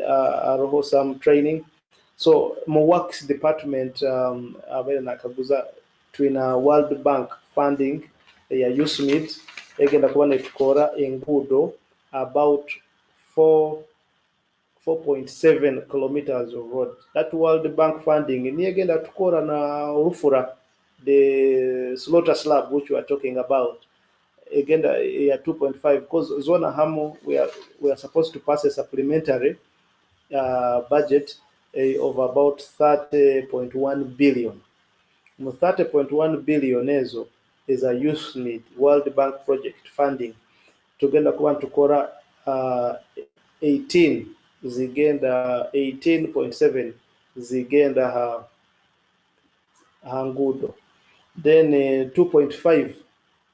are some training. So mu works department abena nakaguza twina World Bank funding ya USMID egenda kuba netukora enguudo about 4.7 kilometers of road. That World Bank funding niyo egenda tukora na Rufura, the slaughter slab which we are talking about, agenda ya 2.5, because Zona Hamu we are supposed to pass a supplementary budget of about 30.1 billion. 30.1 billion ezo is a USMID World Bank project funding. Tugenda kuba tukora 18.7 zigenda ha ngudo, then 2.5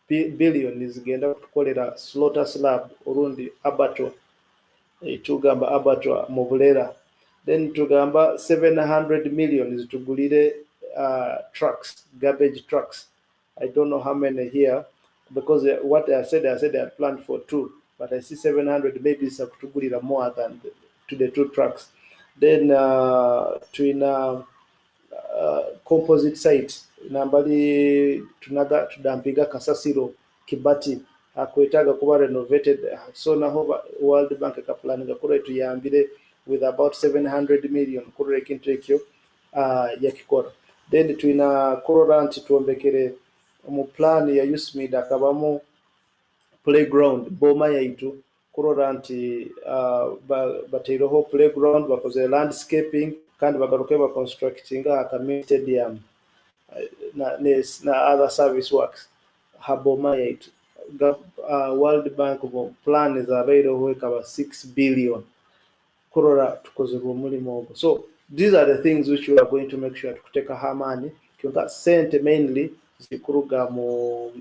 billion zigenda kutukolera slaughter slab orundi abattoir, tugamba abattoir mu Bulera, then tugamba 700 million zitugulire trucks, garbage trucks. I don't know how many here, because what I said I had planned for 2, but I see 700, maybe it's kutugulira more than to the 2 trucks. Then twina composite site nambali tunaga tudampiga Kasasiro Kibati akwetaga kuba renovated, so naho World Bank kaplaninga kure tuyambire with about 700 million kure ekintu ekyo yakikora. Then twina Colorant tuombekere mu plan ya USMID akabamu playground boma yaitu Colorant bateiroho playground bakoze landscaping kandi bagaruke ba constructing a community stadium na other service works haboma yaitu. World Bank plan is available kaba 6 billion Korora tukoze mulimo ogwo. So these are the things which we are going to make sure to take a hamani kyonka sente mainly zikuruga mu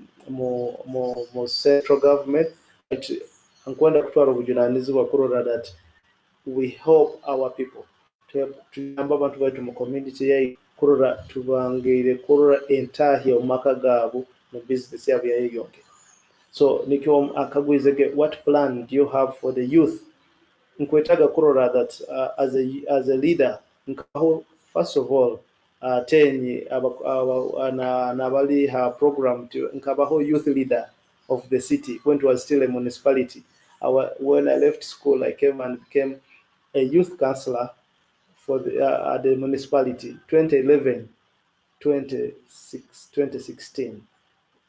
central government, but nkwenda kutwara obujunanizi bwa Korora that we help our people to yamba abantu baitu mu community yai Korora tubangeire Korora entahi omaka gaabo mu business yabo yayonke. So nikyo akagwizege, what plan do you have for the youth? Nkwetaga Korora that as a leader nkaho first of all tenyi nabali ha program to nkabaho youth leader of the city when it was still a municipality. When I left school, I came and became a youth councillor for the municipality 2011 2016.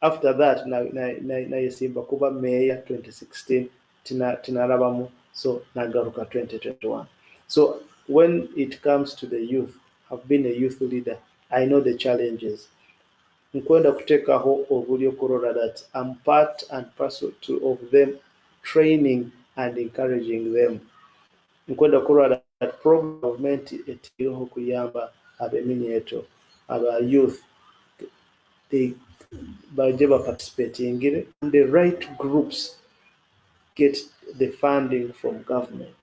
After that na yesimba kuba mayor 2016 tinarabamu, so nagaruka 2021. So when it comes to the youth, I've been a youth leader, I know the challenges. Nkwenda kutekaho obulyo Korora that I'm part and parcel of them, training and encouraging them. Nkwenda Korora that program government etiriho kuyamba abemini eto aba youth they bajeba participating in and the right groups get the funding from government.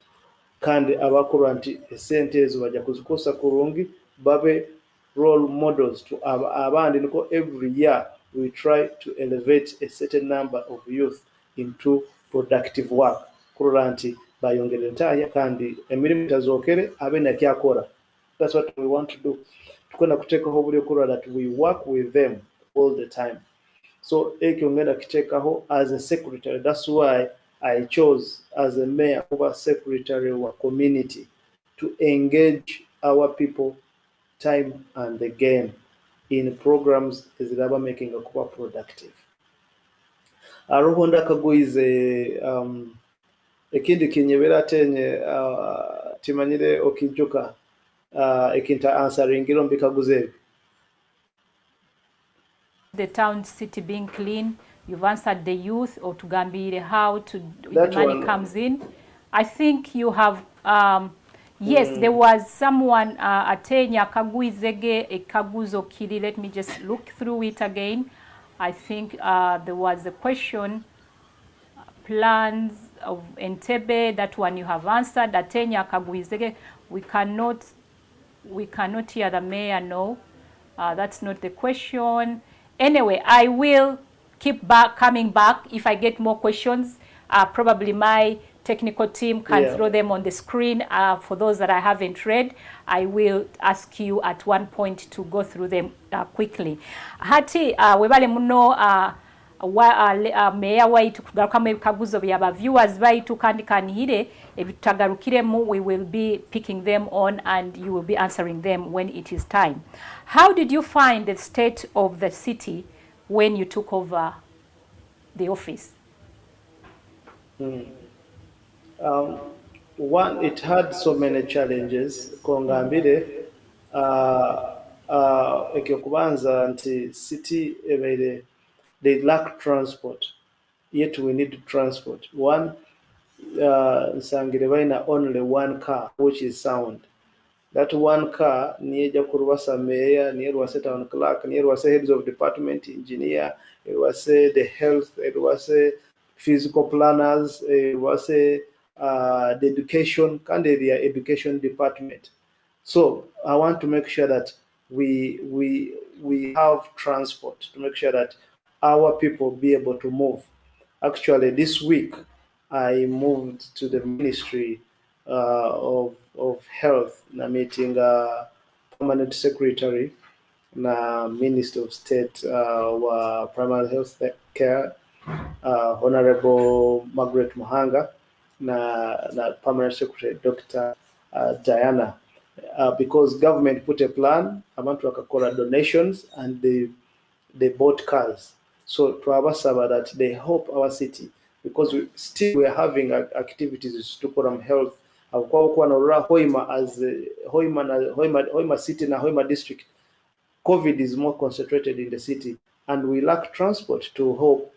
Kandi abakora nti esente ezo bajja kuzikosa kurungi babe role models to abandi niko every year we try to elevate a certain number of youth into productive work kurora nti bayongere ntaya kandi emirimu tazokere abe nakyakora. That's what we want to do. Tukona kutekaho buli kurora that we work with them all the time. So ekyongera kitekaho as a secretary, that's why I chose as a mayor over secretary of community to engage our people time and again in programs that are making a kuba productive. Aruhonda kaguize ekindi kinyebera tenye timanyire okijuka ekinta answering ngiro mbikaguze. The town city being clean, you've answered the youth or to Gambire how to That the money one, comes in. I think you have yes, there was someone Atenya Kaguizege Ekaguzo Kili. Let me just look through it again. I think there was a question, plans of Entebbe, that one you have answered. Atenya Kaguizege, we cannot hear the mayor, no. That's not the question. Anyway, I will keep coming back if I get more questions. Probably my technical team can Yeah. throw them on the screen. For those that I haven't read, I will ask you at one point to go through them quickly. Hati webale muno meya waitu kugarukamu ebikaguzo byaba viewers baitu kandi kanihire ebitagarukiremu, we will be picking them on and you will be answering them when it is time. How did you find the state of the city when you took over the office? One, it had so many challenges. Kongambire, ekyokubanza nti city ebeire, they lack transport. Yet we need transport. One, nsangire baina only one car, which is sound. That one car niye ja kurwasa mayor, niye rwase town clerk, niye rwase heads of department, engineer, it was the health, it was physical planners, it was the education, kind of the education department. So I want to make sure that we have transport to make sure that our people be able to move. Actually, this week I moved to the Ministry of Health, na meeting permanent secretary na Minister of State wa primary health care, Honorable Margaret Muhanga na permanent secretary Dr. Diana, because government put a plan, abantu bakakola donations and they bought cars. So twabasaba that they help our city, because we are having activities to program health. Kwa Hoima as Hoima city na Hoima district, COVID is more concentrated in the city, and we lack transport to help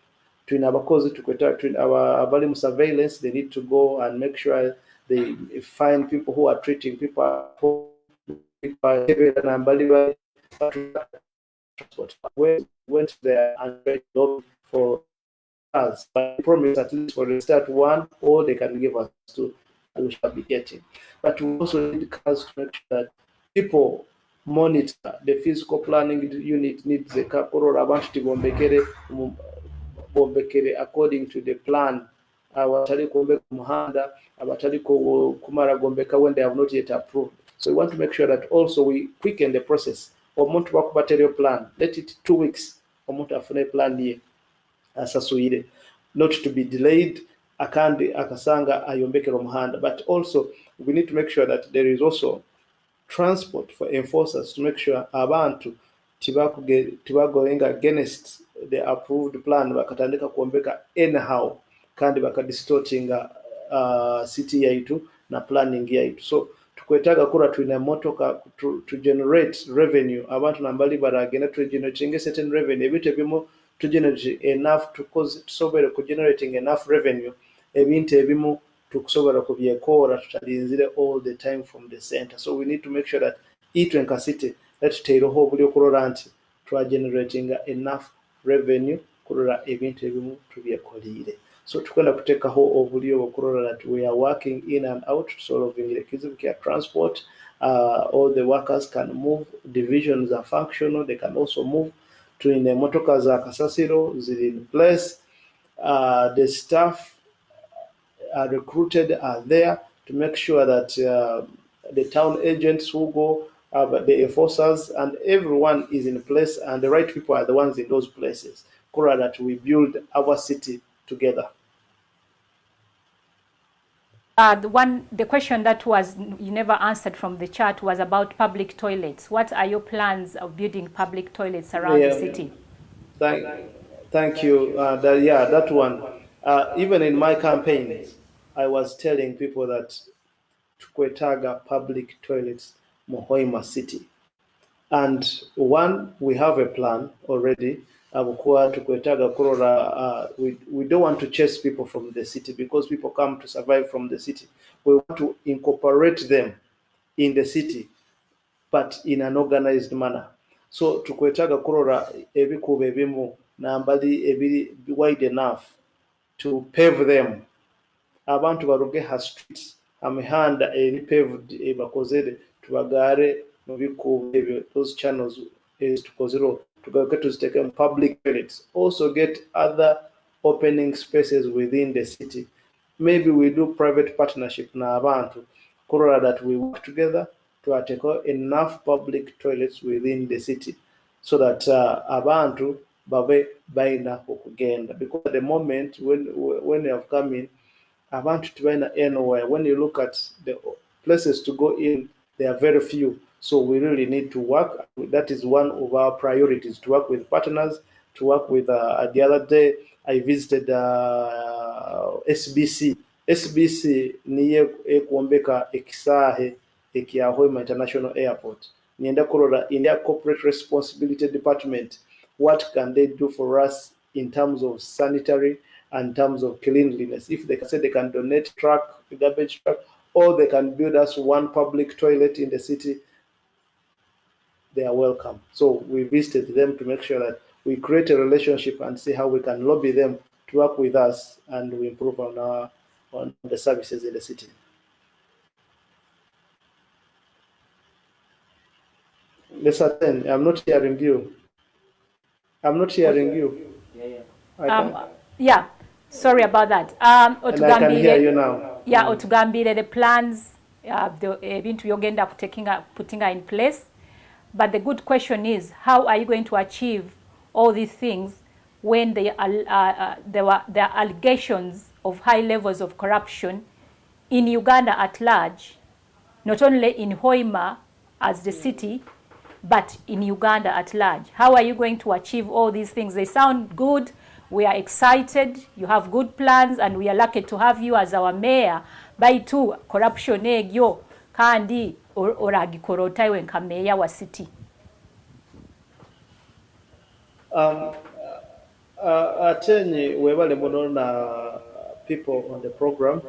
to inabakozi to our volume surveillance. They need to go and make sure they find people who are treating people transport. We went there and tried for us, but promise at least for the start one, or they can give us two, and we shall be getting. But we also need cars to make sure that people monitor the physical planning unit needs the Kakorora Banshti Bombekere according to the plan. Abatali Gombeka Muhanda, Abatali Kumara Gombeka when they have not yet approved. So we want to make sure that also we quicken the process. Omuntu bakubateryo plan, let it 2 weeks. Omuntu afune plan ye asasuire, not to be delayed. Akandi akasanga ayombekero Muhanda. But also we need to make sure that there is also transport for enforcers to make sure abantu tibagoing against the approved plan bakatandika kuombeka anyhow kandi bakadistortinga city yaitu na planning yaitu. So tukwetaga kura tuina motoka to generate revenue, abantu nambali baragenda to generating certain revenue, ebintu ebimu to generate enough to cause tusobere ku generating enough revenue, ebintu ebimu tukusobora kubyekora tutalinzire all the time from the center. So we need to make sure that itwenka city that tutairoho obuli okulora nti twa generating enough revenue kulora ebintu ebimu tubyekolire. So tukwenda kutekaho obuli okulora that we are working in and out, solving the kizibu kya transport. All the workers can move, divisions are functional, they can also move to in the motoka za kasasiro zili in place. The staff are recruited are there to make sure that the town agents who go, the enforcers, and everyone is in place, and the right people are the ones in those places. Kura that we build our city together. The question that was you never answered from the chat was about public toilets. What are your plans of building public toilets around the city? Thank you. That one. Even in my campaigns, I was telling people that tukwetaga public toilets Muhoima city. And one, we have a plan already. We don't want to chase people from the city because people come to survive from the city. We want to incorporate them in the city, but in an organized manner. So tukwetaga kurora ebikuba ebimu nambali ebiri wide enough to pave them. Abantu baruge ha streets amihanda eri paved ebakozere tubagare mu bikuba ebyo, those channels tukozero tugaruke tuziteke public toilets. Also get other opening spaces within the city maybe we do private partnership n'abantu kurora that we work together to take enough public toilets within the city so that abantu babe baina okugenda, because at the moment when they have come in, abantu tibaina anywhere. When you look at the places to go in, there are very few. So we really need to work. That is one of our priorities, to work with partners, to work with, the other day, I visited SBC. SBC niye ekuombeka ekisaahe ekya Hoima International Airport. Nienda kurora in their corporate responsibility department, what can they do for us in terms of sanitary and in terms of cleanliness. If they can say they can donate truck, a garbage truck, or they can build us one public toilet in the city, they are welcome. So we visited them to make sure that we create a relationship and see how we can lobby them to work with us and we improve on the services in the city. Listen, I'm not hearing you. I'm not hearing you. Yeah, sorry about that. And I can hear you now. Yeah, otugambire the plans, the ebintu byogenda putting in place. But the good question is, how are you going to achieve all these things when there are allegations of high levels of corruption in Uganda at large, not only in Hoima as the city, but in Uganda at large? How are you going to achieve all these things? They sound good. We are excited. You have good plans, and we are lucky to have you as our mayor. By two, corruption egyo kandi oragikorotai wenka mayor wa city. Attorney, webale monona people on the program.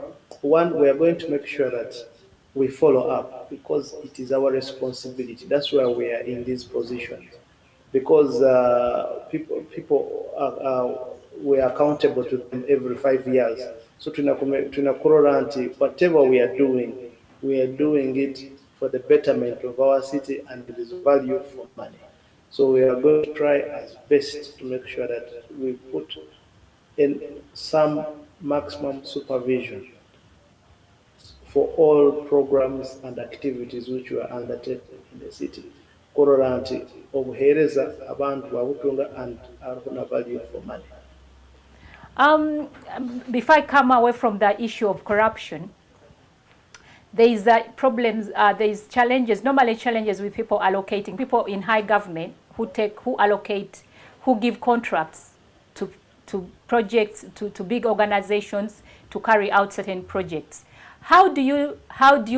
One, we are going to make sure that we follow up, because it is our responsibility. That's why we are in these positions, because we are accountable to them every 5 years. So tunakurora nti whatever we are doing it for the betterment of our city, and it is value for money. So we are going to try as best to make sure that we put in some maximum supervision for all programs and activities which were undertaken in the city. Kurora nti obuhereza abantu babutunga and aruna value for money. Before I come away from the issue of corruption, there is problems, there is challenges, normally challenges with people allocating, people in high government who allocate, who give contracts to projects, to big organizations to carry out certain projects. How do you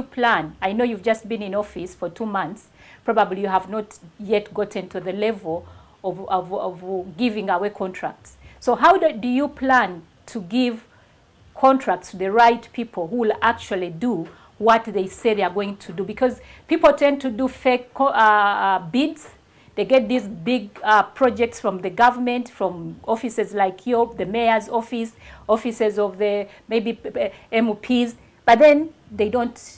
plan? I know you've just been in office for 2 months. Probably you have not yet gotten to the level of giving away contracts. So how do you plan to give contracts to the right people who will actually do what they say they are going to do? Because people tend to do fake bids. They get these big projects from the government, from offices like you, the mayor's office, offices of the maybe MPs, but then they don't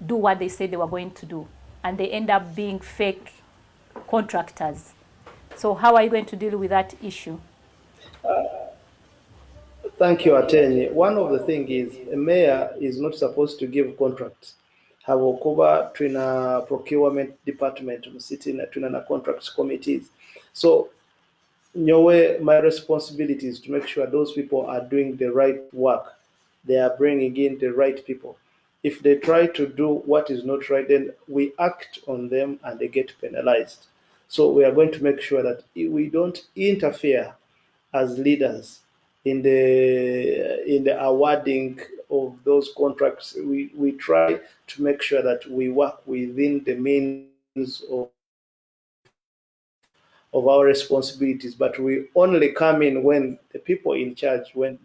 do what they say they were going to do, and they end up being fake contractors. So how are you going to deal with that issue? Thank you, Attorney. One of the things is a mayor is not supposed to give contracts. Hawokuba twina procurement department mu city na twina na contracts committees. So my responsibility is to make sure those people are doing the right work. They are bringing in the right people. If they try to do what is not right, then we act on them and they get penalized. So we are going to make sure that we don't interfere as leaders in the awarding of those contracts. We try to make sure that we work within the means of our responsibilities, but we only come in when the people in charge, when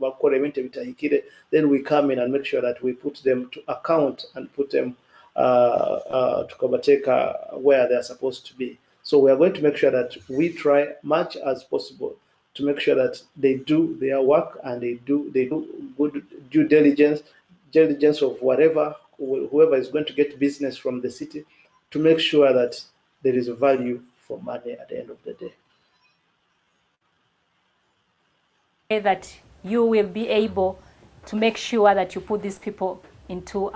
then we come in and make sure that we put them to account and put them to Kabateka where they are supposed to be. So we are going to make sure that we try much as possible to make sure that they do their work and they do good due diligence of whoever is going to get business from the city, to make sure that there is a value for money at the end of the day. That you will be able to make sure that you put these people into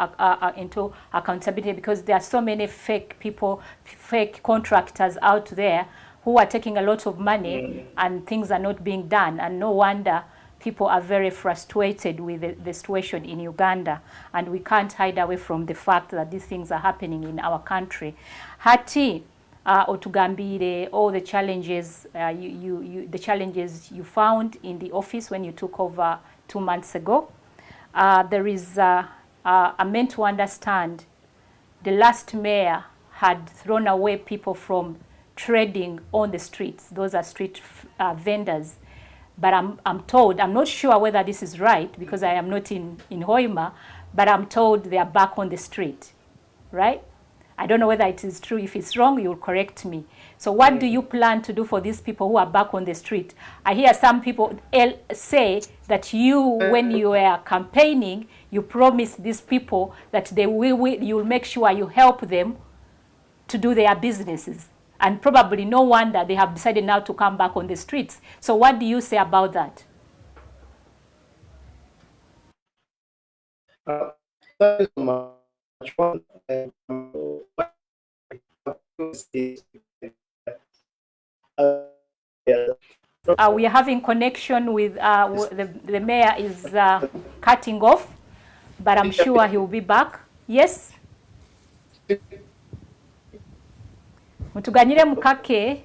accountability, because there are so many fake people, fake contractors out there who are taking a lot of money and things are not being done, and no wonder people are very frustrated with the situation in Uganda, and we can't hide away from the fact that these things are happening in our country. Hati otugambire all the challenges the challenges you found in the office when you took over 2 months ago. There is I'm meant to understand the last mayor had thrown away people from trading on the streets. Those are street vendors. But I'm told, I'm not sure whether this is right because I am not in Hoima, but I'm told they are back on the street, right? I don't know whether it is true. If it's wrong, you'll correct me. So what do you plan to do for these people who are back on the street? I hear some people say that you, when you were campaigning, you promised these people that you'll make sure you help them to do their businesses. And probably no wonder they have decided now to come back on the streets. So what do you say about that? Thank you so much. We are having connection with the mayor is cutting off, but I'm sure he will be back. Yes? Mutuganyire mukake,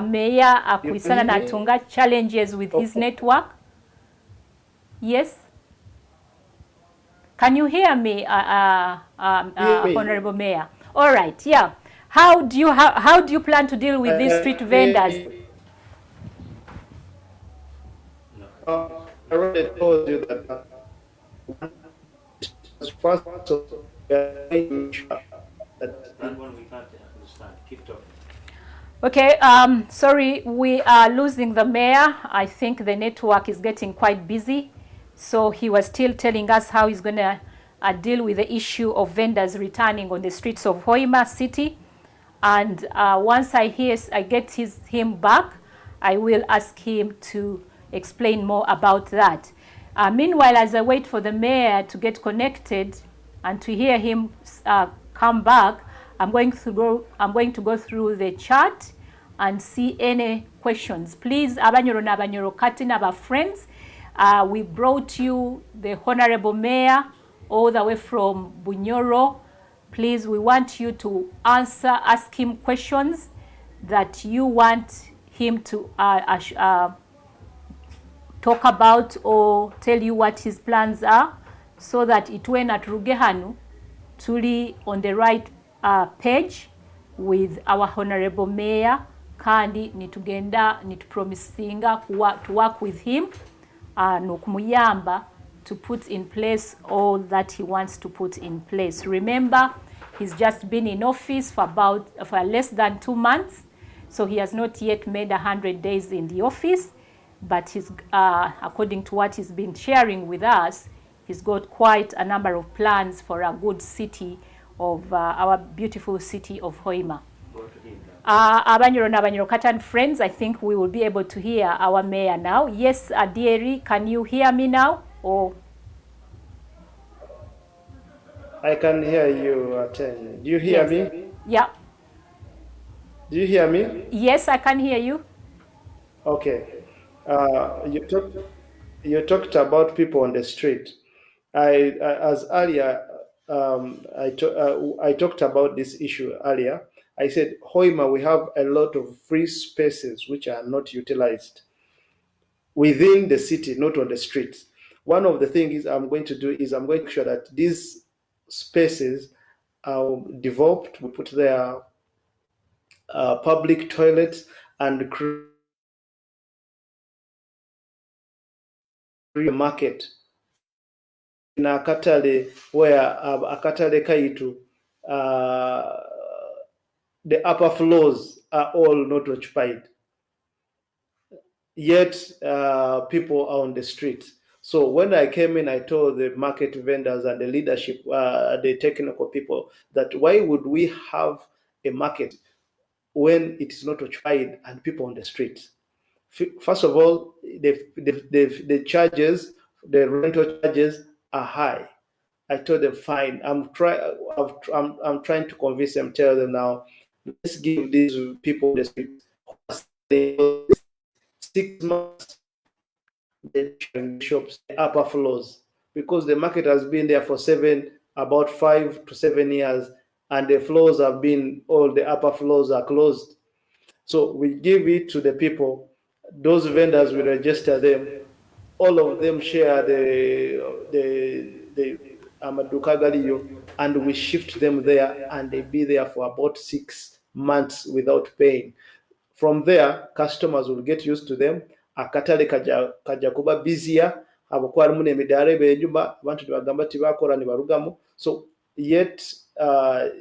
mayor akuisana na tunga challenges with his network. Yes? Can you hear me, Honorable Mayor? All right, yeah. How do you plan to deal with these street vendors? I already told you that first That one we can't understand. Keep talking. Okay, sorry, we are losing the mayor. I think the network is getting quite busy. So he was still telling us how he's going to deal with the issue of vendors returning on the streets of Hoima City. And once I get him back, I will ask him to explain more about that. Meanwhile, as I wait for the mayor to get connected and to hear him come back, I'm going to go through the chat and see any questions. Please, Abanyoro na Abanyoro Kati na friends, we brought you the Honorable Mayor all the way from Bunyoro. Please, we want you to ask him questions that you want him to talk about or tell you what his plans are, so that itwena Rugehanu tuli on the right page with our Honorable Mayor kandi nitugenda nitupromisinga to work with him nokumuyamba to put in place all that he wants to put in place. Remember, he's just been in office for less than 2 months, so he has not yet made 100 days in the office, but he's according to what he's been sharing with us, he's got quite a number of plans for a good city of our beautiful city of Hoima. Abanyoro na Abanyoro Katan friends, I think we will be able to hear our mayor now. Yes, Adieri, can you hear me now? Or I can hear you, Ten. Do you hear me? Yeah. Do you hear me? Yes, I can hear you. Okay. You talked about people on the street. As earlier, I talked about this issue earlier. I said, Hoima, we have a lot of free spaces which are not utilized within the city, not on the streets. One of the things I'm going to do is I'm going to make sure that these spaces are developed. We put their public toilets and create a market in Akatale, where Akatale Kaitu, the upper floors are all not occupied. Yet people are on the street. So when I came in, I told the market vendors and the leadership, the technical people, that why would we have a market when it is not occupied and people on the street? First of all, the charges the rental charges are high. I told them, fine. I'm trying to convince them, tell them now, let's give these people the 6 months the shops, the upper floors, because the market has been there for about 5 to 7 years, and the floors have been, all the upper floors are closed. So we give it to the people. Those vendors, we register them. All of them share the Amaduka Galiyo, and we shift them there, and they be there for about 6 months without paying. From there, customers will get used to them. Akatale kaja kuba busier, habakuwa harimu n'emidaara ebenyuma, abantu tebagamba tibakora nibarugamu. So yet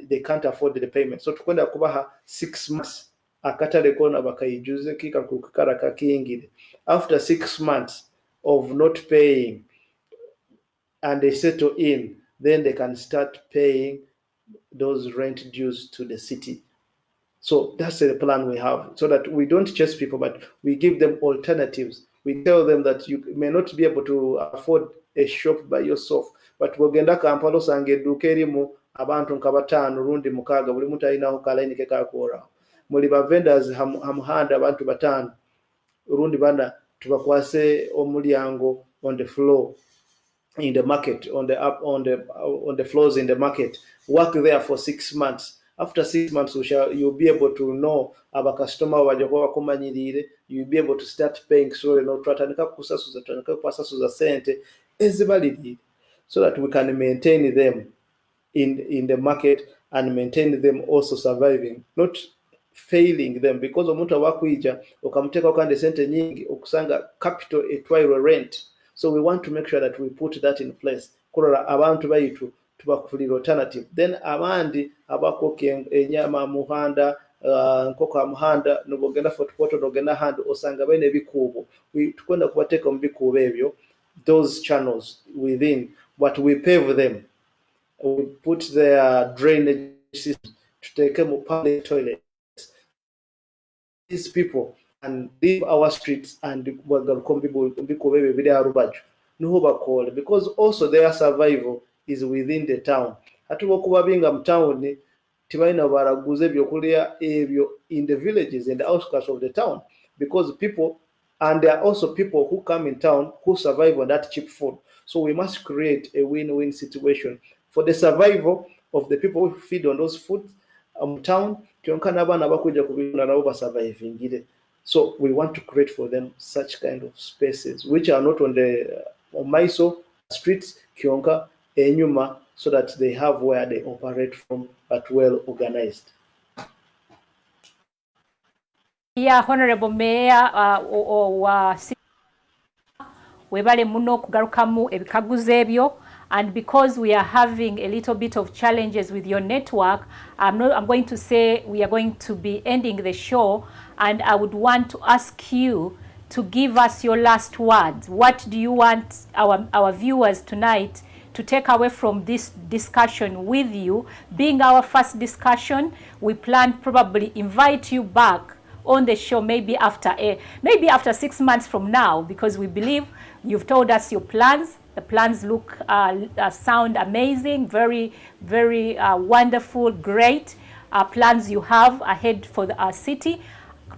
they can't afford the payment. So tukwenda kubaha 6 months akatale kona bakayijuze kikakukara kakiyingire. After 6 months of not paying and they settle in, then they can start paying those rent dues to the city. So that's the plan we have, so that we don't chase people, but we give them alternatives. We tell them that you may not be able to afford a shop by yourself, but wogenda Kampala osanga edduuka erimu abantu nka bataano rundi mukaaga, buli muntu alinaho kalayini ke kakoraho. Muli ba vendors hamuhanda abantu bataano rundi bana tubakwase omulyango on the floor in the market, on the floors in the market. Work there for 6 months. After 6 months, you'll be able to know our customer wajakuwa kumanyirire. You'll be able to start paying slowly. No, twatandika kusasuza sente ezibalirire, so that we can maintain them in the market and maintain them also surviving, not failing them, because omuntu awakwija okamuteka okande sente nyingi okusanga capital etwairwe rent. So we want to make sure that we put that in place. Kurora abantu baitu tubakufulira alternative. Then abandi abakoke enyama muhanda, nkoko muhanda nobogenda fotopoto nogenda hand osanga bene bikubo. We tukwenda kubateka mu bikubo ebyo, those channels within, but we pave them. We put their drainage system to take them public toilets. These people and leave our streets and because also their survival is within the town. Hatubokuba binga mtown tibaina baraguze byokulya ebyo in the villages, in the outskirts of the town, because people, and there are also people who come in town who survive on that cheap food. So we must create a win-win situation for the survival of the people who feed on those foods town. So we want to create for them such kind of spaces which are not on the Maiso streets, Kionka, Enyuma, so that they have where they operate from, but well organized. Yeah, Honorable Mayor, webale muno kugarukamu ebikaguzo ebyo. And because we are having a little bit of challenges with your network, I'm going to say we are going to be ending the show, and I would want to ask you to give us your last words. What do you want our viewers tonight to take away from this discussion with you? Being our first discussion, we plan probably invite you back on the show maybe after 6 months from now, because we believe you've told us your plans. The plans look sound amazing, very, very wonderful, great plans you have ahead for our city.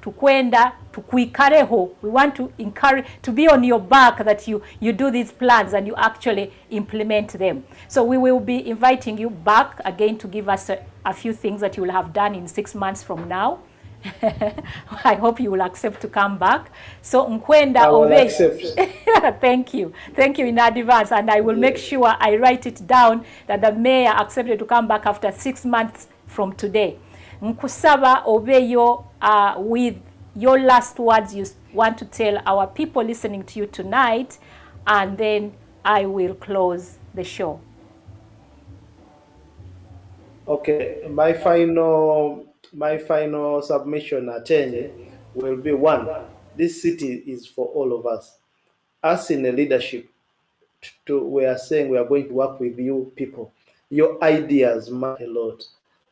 Tukwenda tukuikareho. We want to encourage to be on your back, that you do these plans and you actually implement them. So we will be inviting you back again to give us a few things that you will have done in 6 months from now. I hope you will accept to come back. So Nkwenda, I will accept. Thank you in advance, and I will make sure I write it down that the mayor accepted to come back after 6 months from today. Nkusaba Obeyo, with your last words you want to tell our people listening to you tonight, and then I will close the show. Okay, my final submission will be one. This city is for all of us. Us in the leadership, we are saying we are going to work with you people. Your ideas matter a lot.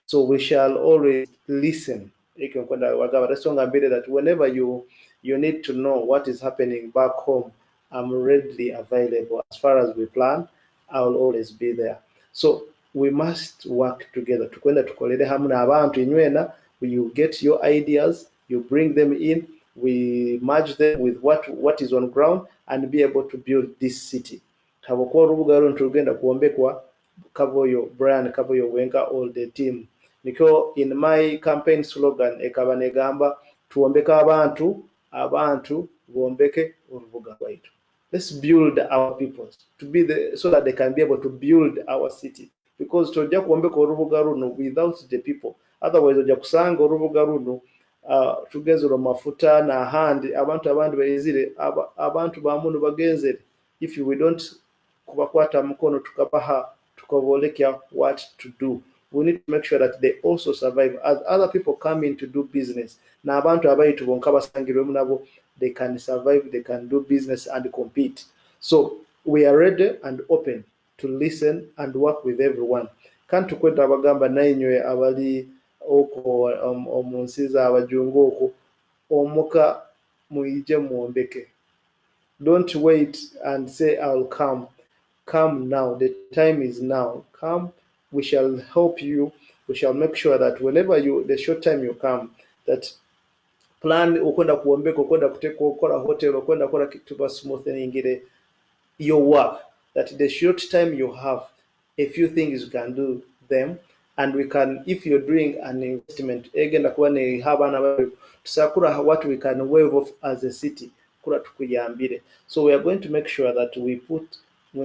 So we shall always listen. That whenever you need to know what is happening back home, I'm readily available. As far as we plan, I'll always be there. So we must work together. Tukwenda tukolere hamwe abantu inywena. You get your ideas, you bring them in, we merge them with what is on ground and be able to build this city. Habokuwa urubuga rwo ntugenda kuombekwa Kavoyo Brian Kavoyo Wenga all the team. Niko in my campaign slogan ekaba negamba tuombeka abantu bombeke urubuga rwaitu. Let's build our people to be so that they can be able to build our city, because tojja kuombeka urubuga runo without the people. Otherwise ojja kusanga urubuga runo tugezera mafuta na handi abantu abandi bayizire abantu bamuntu bagenzere if we don't kubakwata mukono tukabaha tukabolekya what to do. We need to make sure that they also survive as other people come in to do business. Na abantu abayitu bonka basangirwemu nabo, they can survive, they can do business and compete. So we are ready and open to listen and work with everyone. Kantu kwenda abagamba nainywe abali oko omunsiza abajungu oko omuka muije muombeke. Don't wait and say I'll come. Come now. The time is now. Come. We shall help you. We shall make sure that whenever the short time you come, that plan ukwenda kuombeka, ukwenda kukora hotel, ukwenda kora kitu smoothing your work, that the short time you have, a few things you can do them, and we can, if you're doing an investment, again what we can wave off as a city. So we are going to make sure that we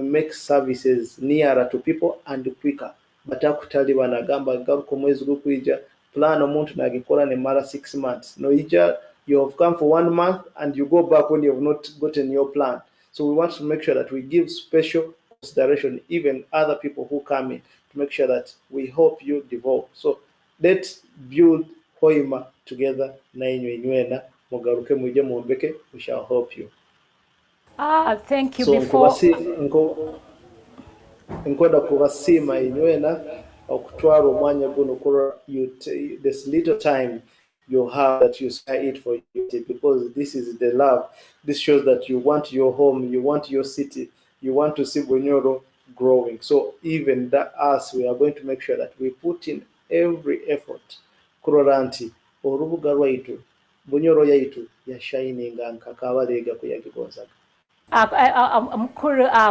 make services nearer to people and quicker. Batakutali banagamba garuko mwezi gukwija plan omuntu nagikora ne mara 6 months. No ija you have come for 1 month and you go back when you have not gotten your plan. So we want to make sure that we give special consideration even other people who come in to make sure that we help you develop. So let's build Hoima together na inywena mugaruke muje muombeke, we shall help you. Thank you. So Before nkoda kubasima inywena okutwara omwanya guno kora this little time you have that you spare it for you, because this is the love. This shows that you want your home, you want your city, you want to see Bunyoro growing. So even that us, we are going to make sure that we put in every effort kuroranti orubuga rwaitu Bunyoro yaitu ya shininga nkakabalega kuyagigonzaga.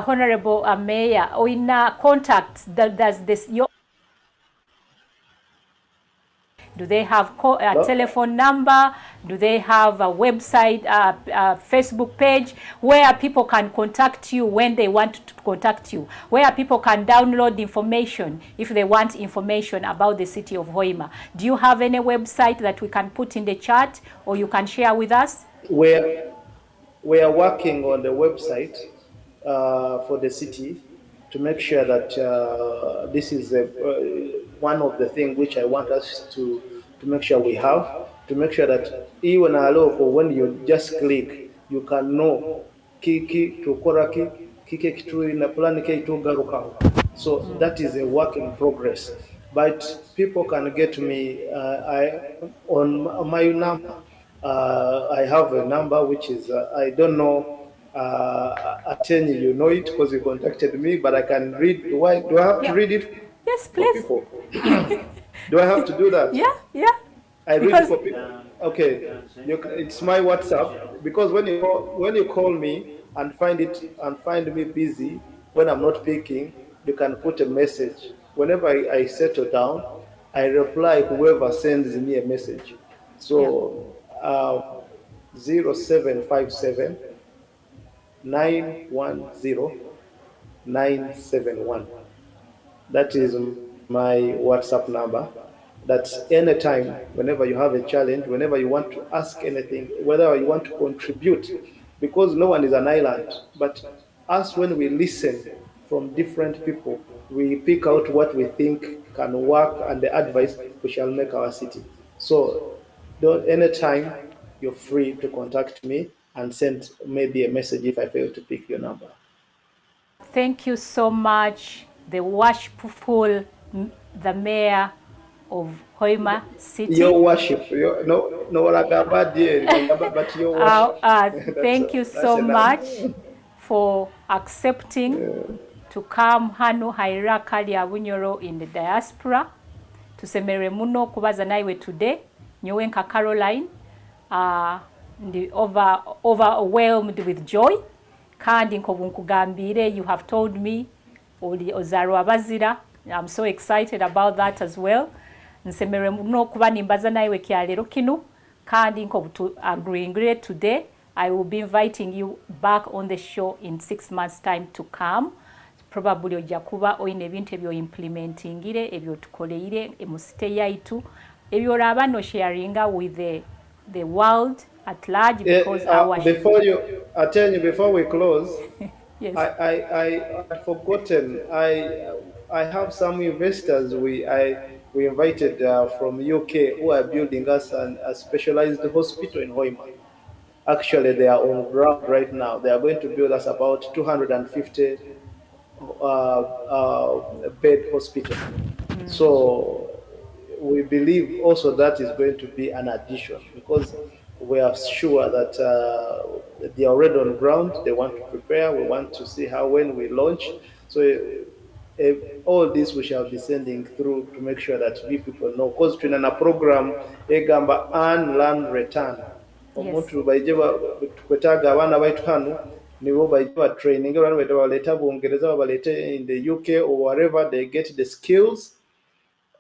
Honorable Mayor, in contacts, does this do they have a telephone number? Do they have a website, Facebook page where people can contact you when they want to contact you? Where people can download information if they want information about the city of Hoima? Do you have any website that we can put in the chat or you can share with us? We are working on the website for the city to make sure that this is one of the things which I want us to make sure we have, to make sure that even when you just click, you can know kiki tukoraki kike kitu ina plan ke itugaruka. So that is a work in progress. But people can get me on my number. I have a number which is I don't know. Ateni, you know it because you contacted me, but I can read. Do I have to read it? Yes, please. For people? Do I have to do that? Yeah. I read it for people. Okay, it's my WhatsApp, because when you call me and find me busy when I'm not picking, you can put a message. Whenever I settle down, I reply whoever sends me a message. So 0757 910 971. That is my WhatsApp number. That's anytime, whenever you have a challenge, whenever you want to ask anything, whether you want to contribute, because no one is an island. But us, when we listen from different people, we pick out what we think can work and the advice we shall make our city. So anytime you're free to contact me and send maybe a message if I fail to pick your number. Thank you so much, the worshipful, the mayor of Hoima City. Your worship, but your worship. Thank you so much. for accepting to come hano Hairaka lya Bunyoro in the diaspora. Tusemere muno kubaza naiwe today. Nyowe nka Caroline overwhelmed with joy. Kandi nkobunkugambiire, you have told me oli ozarwa bazira. I'm so excited about that as well. Nsemere muno kuba nimbaza naiwe kyalero kinu. Kandi nkobutu agreeing today. I will be inviting you back on the show in 6 months time to come. Probably ojja kuba oyina ebintu ebyo implementingire ebyo tukoleire emusite yaitu ebyo olaba no sharinga with the world at large, because before we close, yes. I had forgotten. I have some investors we invited from UK who are building us a specialized hospital in Hoima. Actually, they are on ground right now. They are going to build us about 250 bed hospital. So we believe also that is going to be an addition, because we are sure that they are already on ground. They want to prepare. We want to see how when we launch. So all this we shall be sending through to make sure that we people know, because in a program egamba earn, learn, return. Omuntu baije kwetaga abana baitu hano nibo baije training abantu baitu baleta Bungereza babalete in the UK or wherever they get the skills.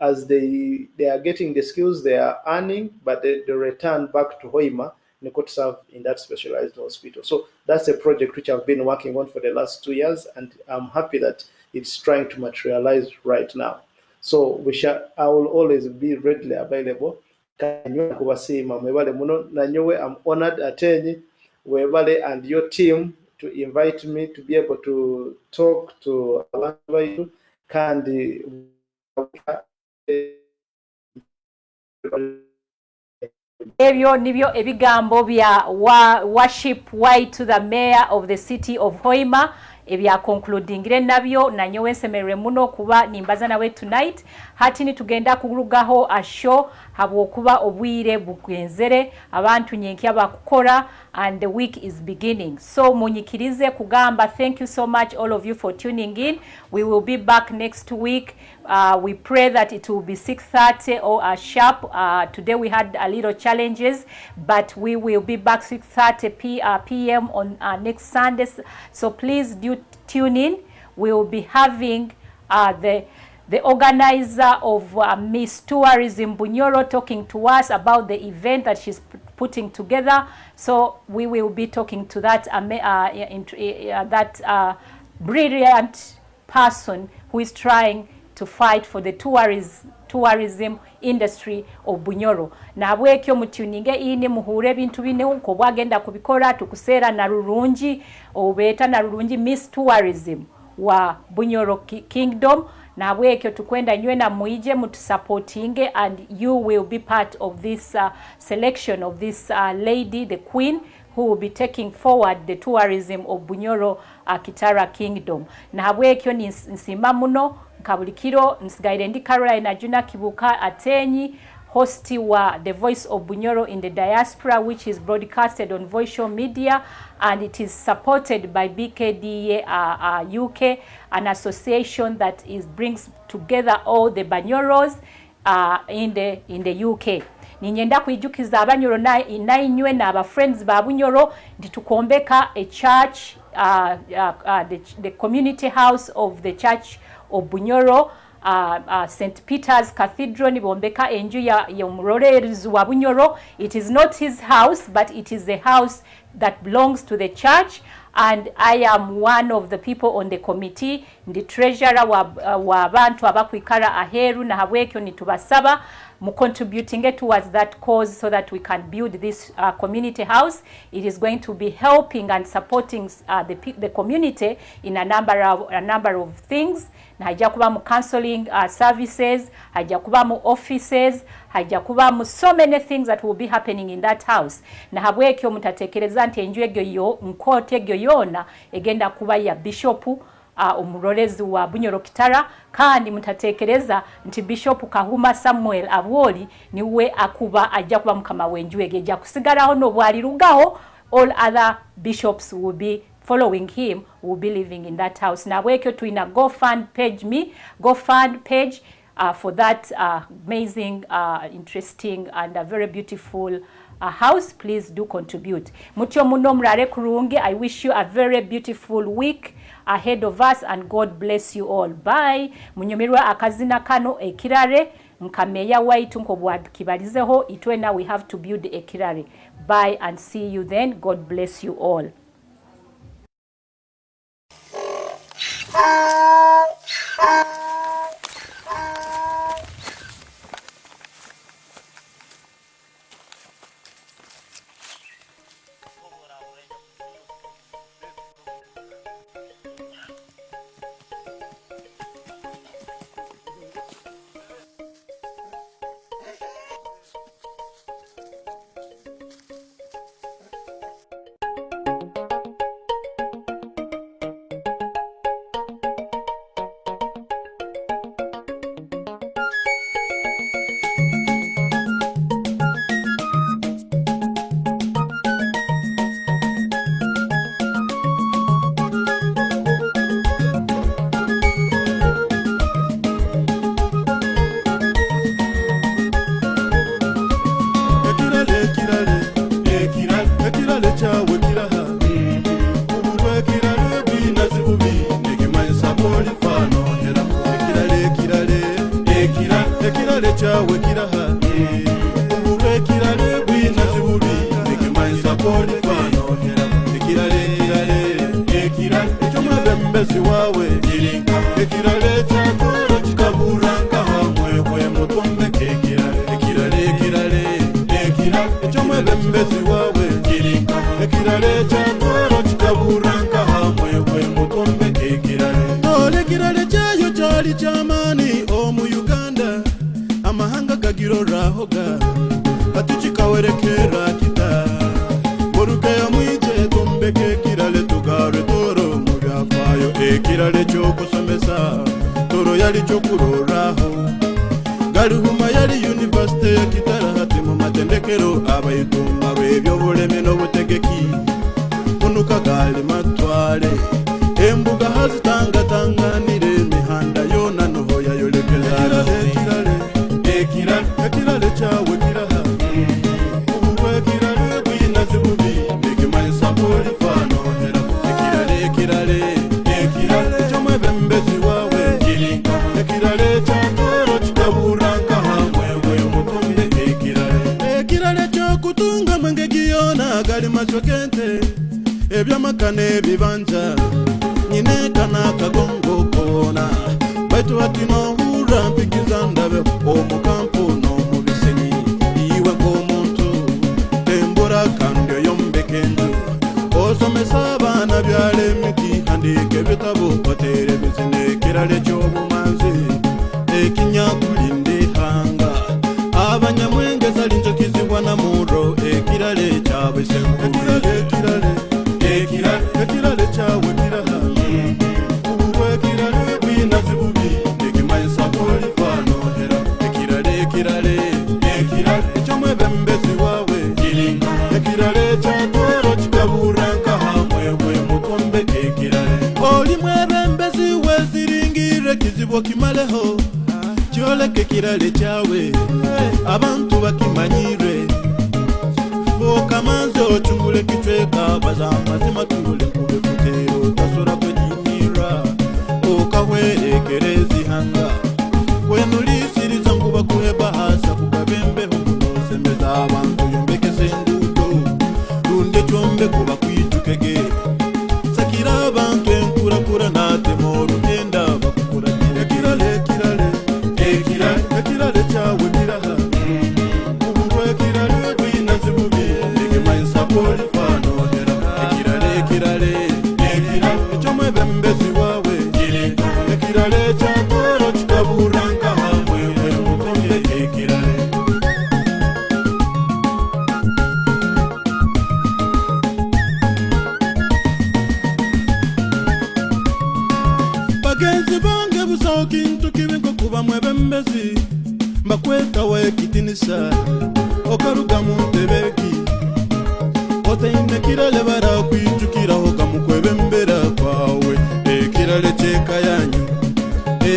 As they are getting the skills, they are earning, but they return back to Hoima and could serve in that specialized hospital. So that's a project which I've been working on for the last 2 years, and I'm happy that it's trying to materialize right now. So I will always be readily available. I'm honored Atenyi Webale and your team to invite me to be able to talk to you. Kandi ebyo nibyo ebigambo bya worship way to the mayor of the city of Hoima. Ebya concludingire nabyo nanyowe nsemerere muno kuba nimbaza nawe tonight. Hati ni tugenda kurugaho a show habwokuba obwire bugenzere abantu nyenkya bakukora, and the week is beginning. So munyikirize kugamba, thank you so much all of you for tuning in. We will be back next week. We pray that it will be 6:30 or sharp. Today we had a little challenges, but we will be back 6:30 p.m. on next Sunday. So please do tune in. We will be having the organizer of Miss Tourism Bunyoro talking to us about the event that she's putting together. So we will be talking to that brilliant person who is trying to fight for the tourism industry of Bunyoro. Na bwekyo mutuninge ine muhure bintu bine uko bwagenda kubikora tukusera na rurungi obeta na rurungi Miss Tourism wa Bunyoro Kingdom. Na bwekyo tukwenda nywe na muije mutusupportinge, and you will be part of this selection of this lady, the queen, who will be taking forward the tourism of Bunyoro Kitara Kingdom. Na bwekyo nsima muno kabulikiro nsigaire ndi Caroline Ajuna Kibuka Atenyi, hosti wa The Voice of Bunyoro in the Diaspora, which is broadcasted on Voice Media, and it is supported by BKDA UK, an association that brings together all the Banyoros in the UK. Ninyenda kuijukiza Abanyoro nainywe na aba friends ba Bunyoro nditukombeka a church, the community house of the Church of Bunyoro, St. Peter's Cathedral nibombeka enju ya umurorerezi wa Bunyoro. It is not his house, but it is the house that belongs to the church, and I am one of the people on the committee, the treasurer wa abantu abakwikara aheru, na habwekyo nitubasaba mu contributing towards that cause so that we can build this community house. It is going to be helping and supporting the community in a number of things. Na haja kuba mu counseling services, haja kuba mu offices, haja kuba mu so many things that will be happening in that house. Na habwekyo mutatekereza nti enju egyo nkote egyo yona egenda kuba ya bishopu omurorezi wa Bunyoro Kitara, kandi mutatekereza nti Bishop Kahuma Samuel Abwoli niwe akuba ajja kuba mukama wenju ege, ajja kusigalaho no bwali rugaho. All other bishops will be following him will be living in that house. Na wekyo tuina GoFund page for that amazing, interesting and very beautiful house. Please do contribute. Mutyo muno murare kurungi. I wish you a very beautiful week ahead of us and God bless you all. Bye. Munyomirwa akazina kano ekirare nkameya waitu nkobwadikibalizeho itwena we have to build ekirare. Bye and see you then. God bless you all. Ote inekira lebara kwijukira hoga mukwebe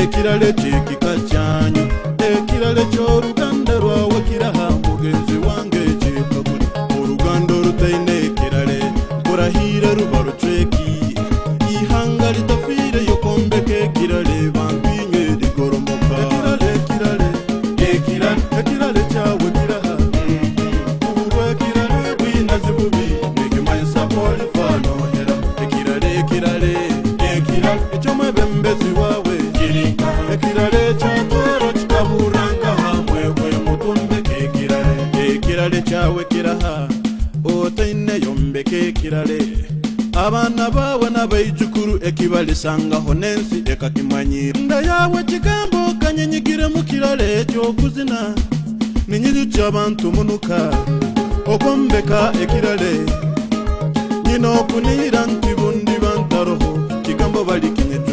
ekirale kyekika kyanyu ekirale ky'oluganda lwawe kiraha mugenzi wange kyekaguli oluganda olutaina ekirale nkurahira luba lutweki ihanga litafiire yokombeka ekirale bampinywe ligoromoka ekirale kyawe kiraha ubulwa ekirale bwinazi bubi negemanisa polifanohera ekirale ekyomwebembezi wawe ekirale kyatwero kitaburanga hamwekwe mutumbeka ekirale kyawe kiraha otaine yombeka ekirale abaana bawe n'abaijukuru ekibalisangaho n'ensi ekakimanyira nda yawe kigambo kanyenyigire mu kirale eky'okuzina ninyiri ky'abantu munuka okombeka ekirale nyina okuniira nti bundi bantaroho kigambo balikinyejo